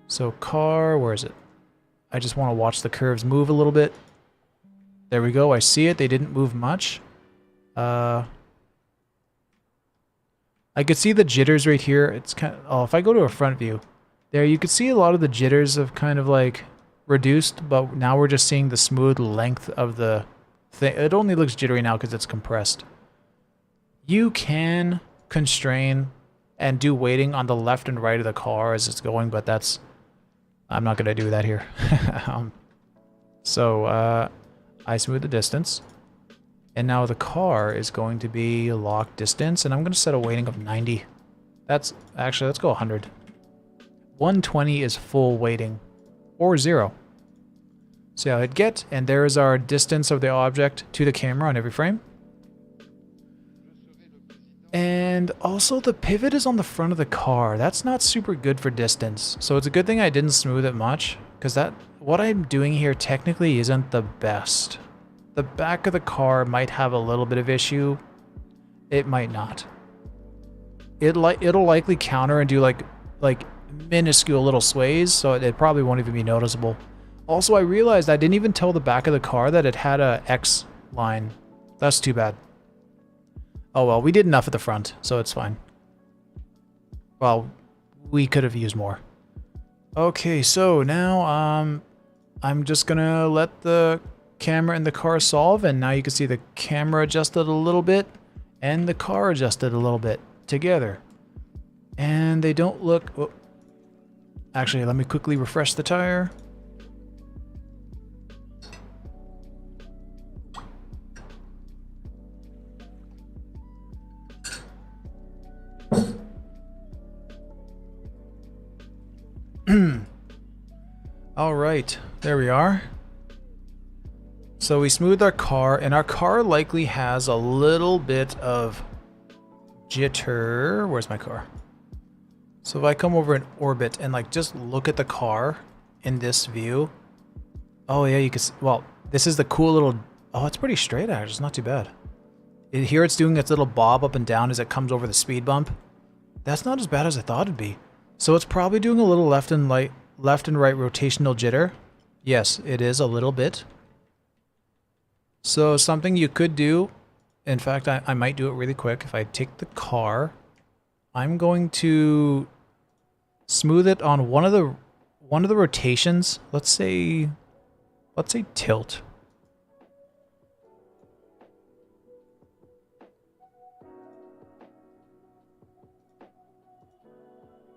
So car, where is it? I just want to watch the curves move a little bit. There we go. I see it. They didn't move much. I could see the jitters right here. It's kind of, oh, if I go to a front view, there you could see a lot of the jitters have kind of like reduced, but now we're just seeing the smooth length of the thing. It only looks jittery now because it's compressed. You can constrain and do weighting on the left and right of the car as it's going, but that's, I'm not going to do that here. I smooth the distance. And now the car is going to be locked distance, and I'm going to set a weighting of 90. That's, actually, let's go 100. 120 is full weighting, or 0. So I'll hit get, and there is our distance of the object to the camera on every frame. And also the pivot is on the front of the car. That's not super good for distance. So it's a good thing I didn't smooth it much, because that, what I'm doing here technically isn't the best. The back of the car might have a little bit of issue. It might not. It'll likely counter and do like minuscule little sways, so it probably won't even be noticeable. Also, I realized I didn't even tell the back of the car that it had a X line. That's too bad. Oh well, we did enough at the front, so it's fine. Well, we could have used more. Okay, so now I'm just gonna let the camera and the car solve, and now you can see the camera adjusted a little bit and the car adjusted a little bit together, and they don't look... Oh. Actually, let me quickly refresh the tire. All right, there we are. So we smoothed our car, and our car likely has a little bit of jitter. Where's my car? So if I come over in orbit and like just look at the car in this view. Oh yeah, you can see, well, this is the cool little, oh, it's pretty straight actually, it's not too bad. Here it's doing its little bob up and down as it comes over the speed bump. That's not as bad as I thought it'd be. So it's probably doing a little left and right rotational jitter. Yes, it is a little bit. So something you could do, in fact, I might do it really quick. If I take the car, I'm going to smooth it on one of the rotations. Let's say tilt.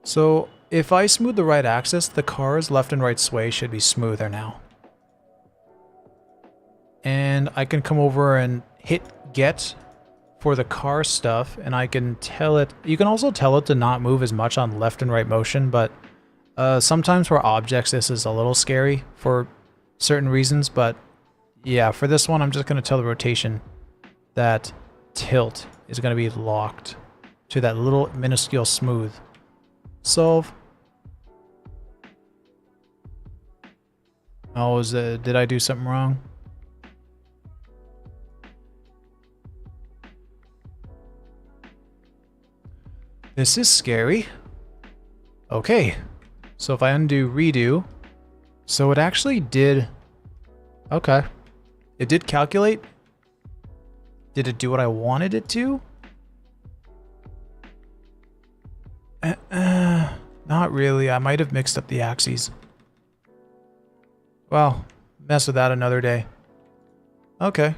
So if I smooth the right axis, the car's left and right sway should be smoother now. And I can come over and hit get for the car stuff, and I can tell it, you can also tell it to not move as much on left and right motion, but sometimes for objects this is a little scary for certain reasons, but yeah, for this one I'm just going to tell the rotation that tilt is going to be locked to that little minuscule smooth. Solve. Oh, did I do something wrong? This is scary. Okay, so if I undo redo, so it actually did, okay. It did calculate. Did it do what I wanted it to? Not really. I might have mixed up the axes. Well, mess with that another day. Okay.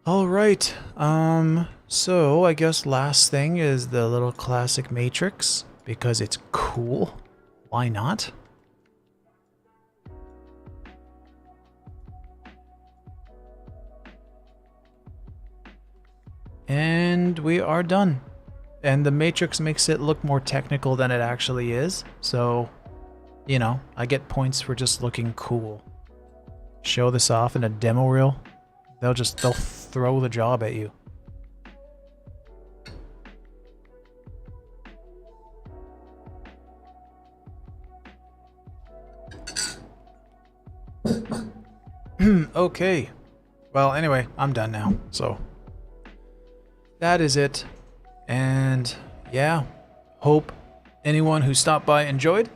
All right. So I guess last thing is the little classic matrix because it's cool. Why not? And we are done. And the matrix makes it look more technical than it actually is. So, you know, I get points for just looking cool. Show this off in a demo reel. They'll throw the job at you. Okay. Well, anyway, I'm done now. So that is it. And yeah, hope anyone who stopped by enjoyed.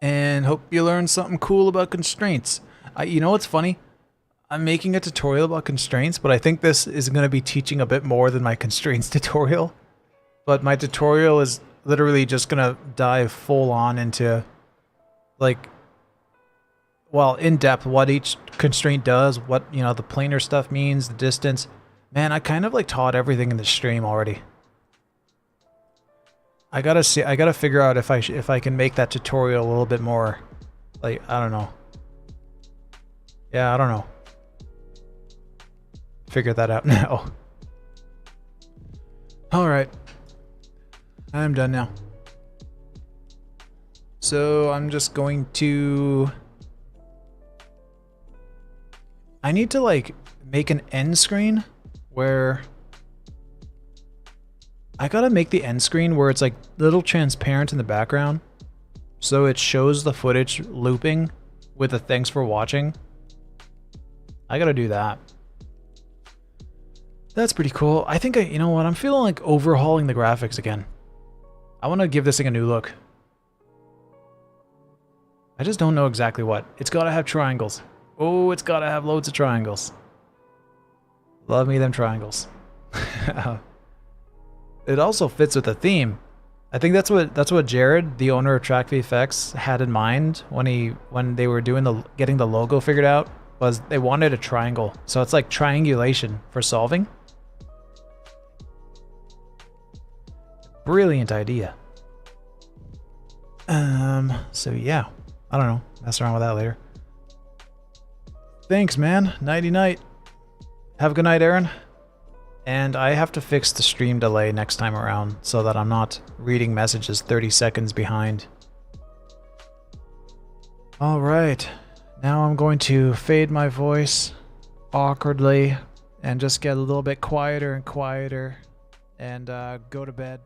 And hope you learned something cool about constraints. You know what's funny? I'm making a tutorial about constraints, but I think this is going to be teaching a bit more than my constraints tutorial. But my tutorial is literally just going to dive full on into, like, well, in depth, what each constraint does, what, you know, the planar stuff means, the distance. Man, I kind of like taught everything in the stream already. I gotta figure out if I can make that tutorial a little bit more, like, I don't know. Yeah, I don't know. Figure that out now. All right. I'm done now. So I'm just going to... I need to like make an end screen where... I gotta make the end screen where it's like a little transparent in the background. So it shows the footage looping with the thanks for watching. I gotta do that. That's pretty cool. I think you know what? I'm feeling like overhauling the graphics again. I want to give this thing a new look. I just don't know exactly what. It's got to have triangles. Oh, it's got to have loads of triangles. Love me them triangles. It also fits with the theme. I think that's what Jared, the owner of Track VFX, had in mind when they were doing getting the logo figured out, was they wanted a triangle. So it's like triangulation for solving. Brilliant idea. So yeah, I don't know. Mess around with that later. Thanks, man. Nighty night. Have a good night, Aaron. And I have to fix the stream delay next time around so that I'm not reading messages 30 seconds behind. All right. Now I'm going to fade my voice awkwardly and just get a little bit quieter and quieter and go to bed.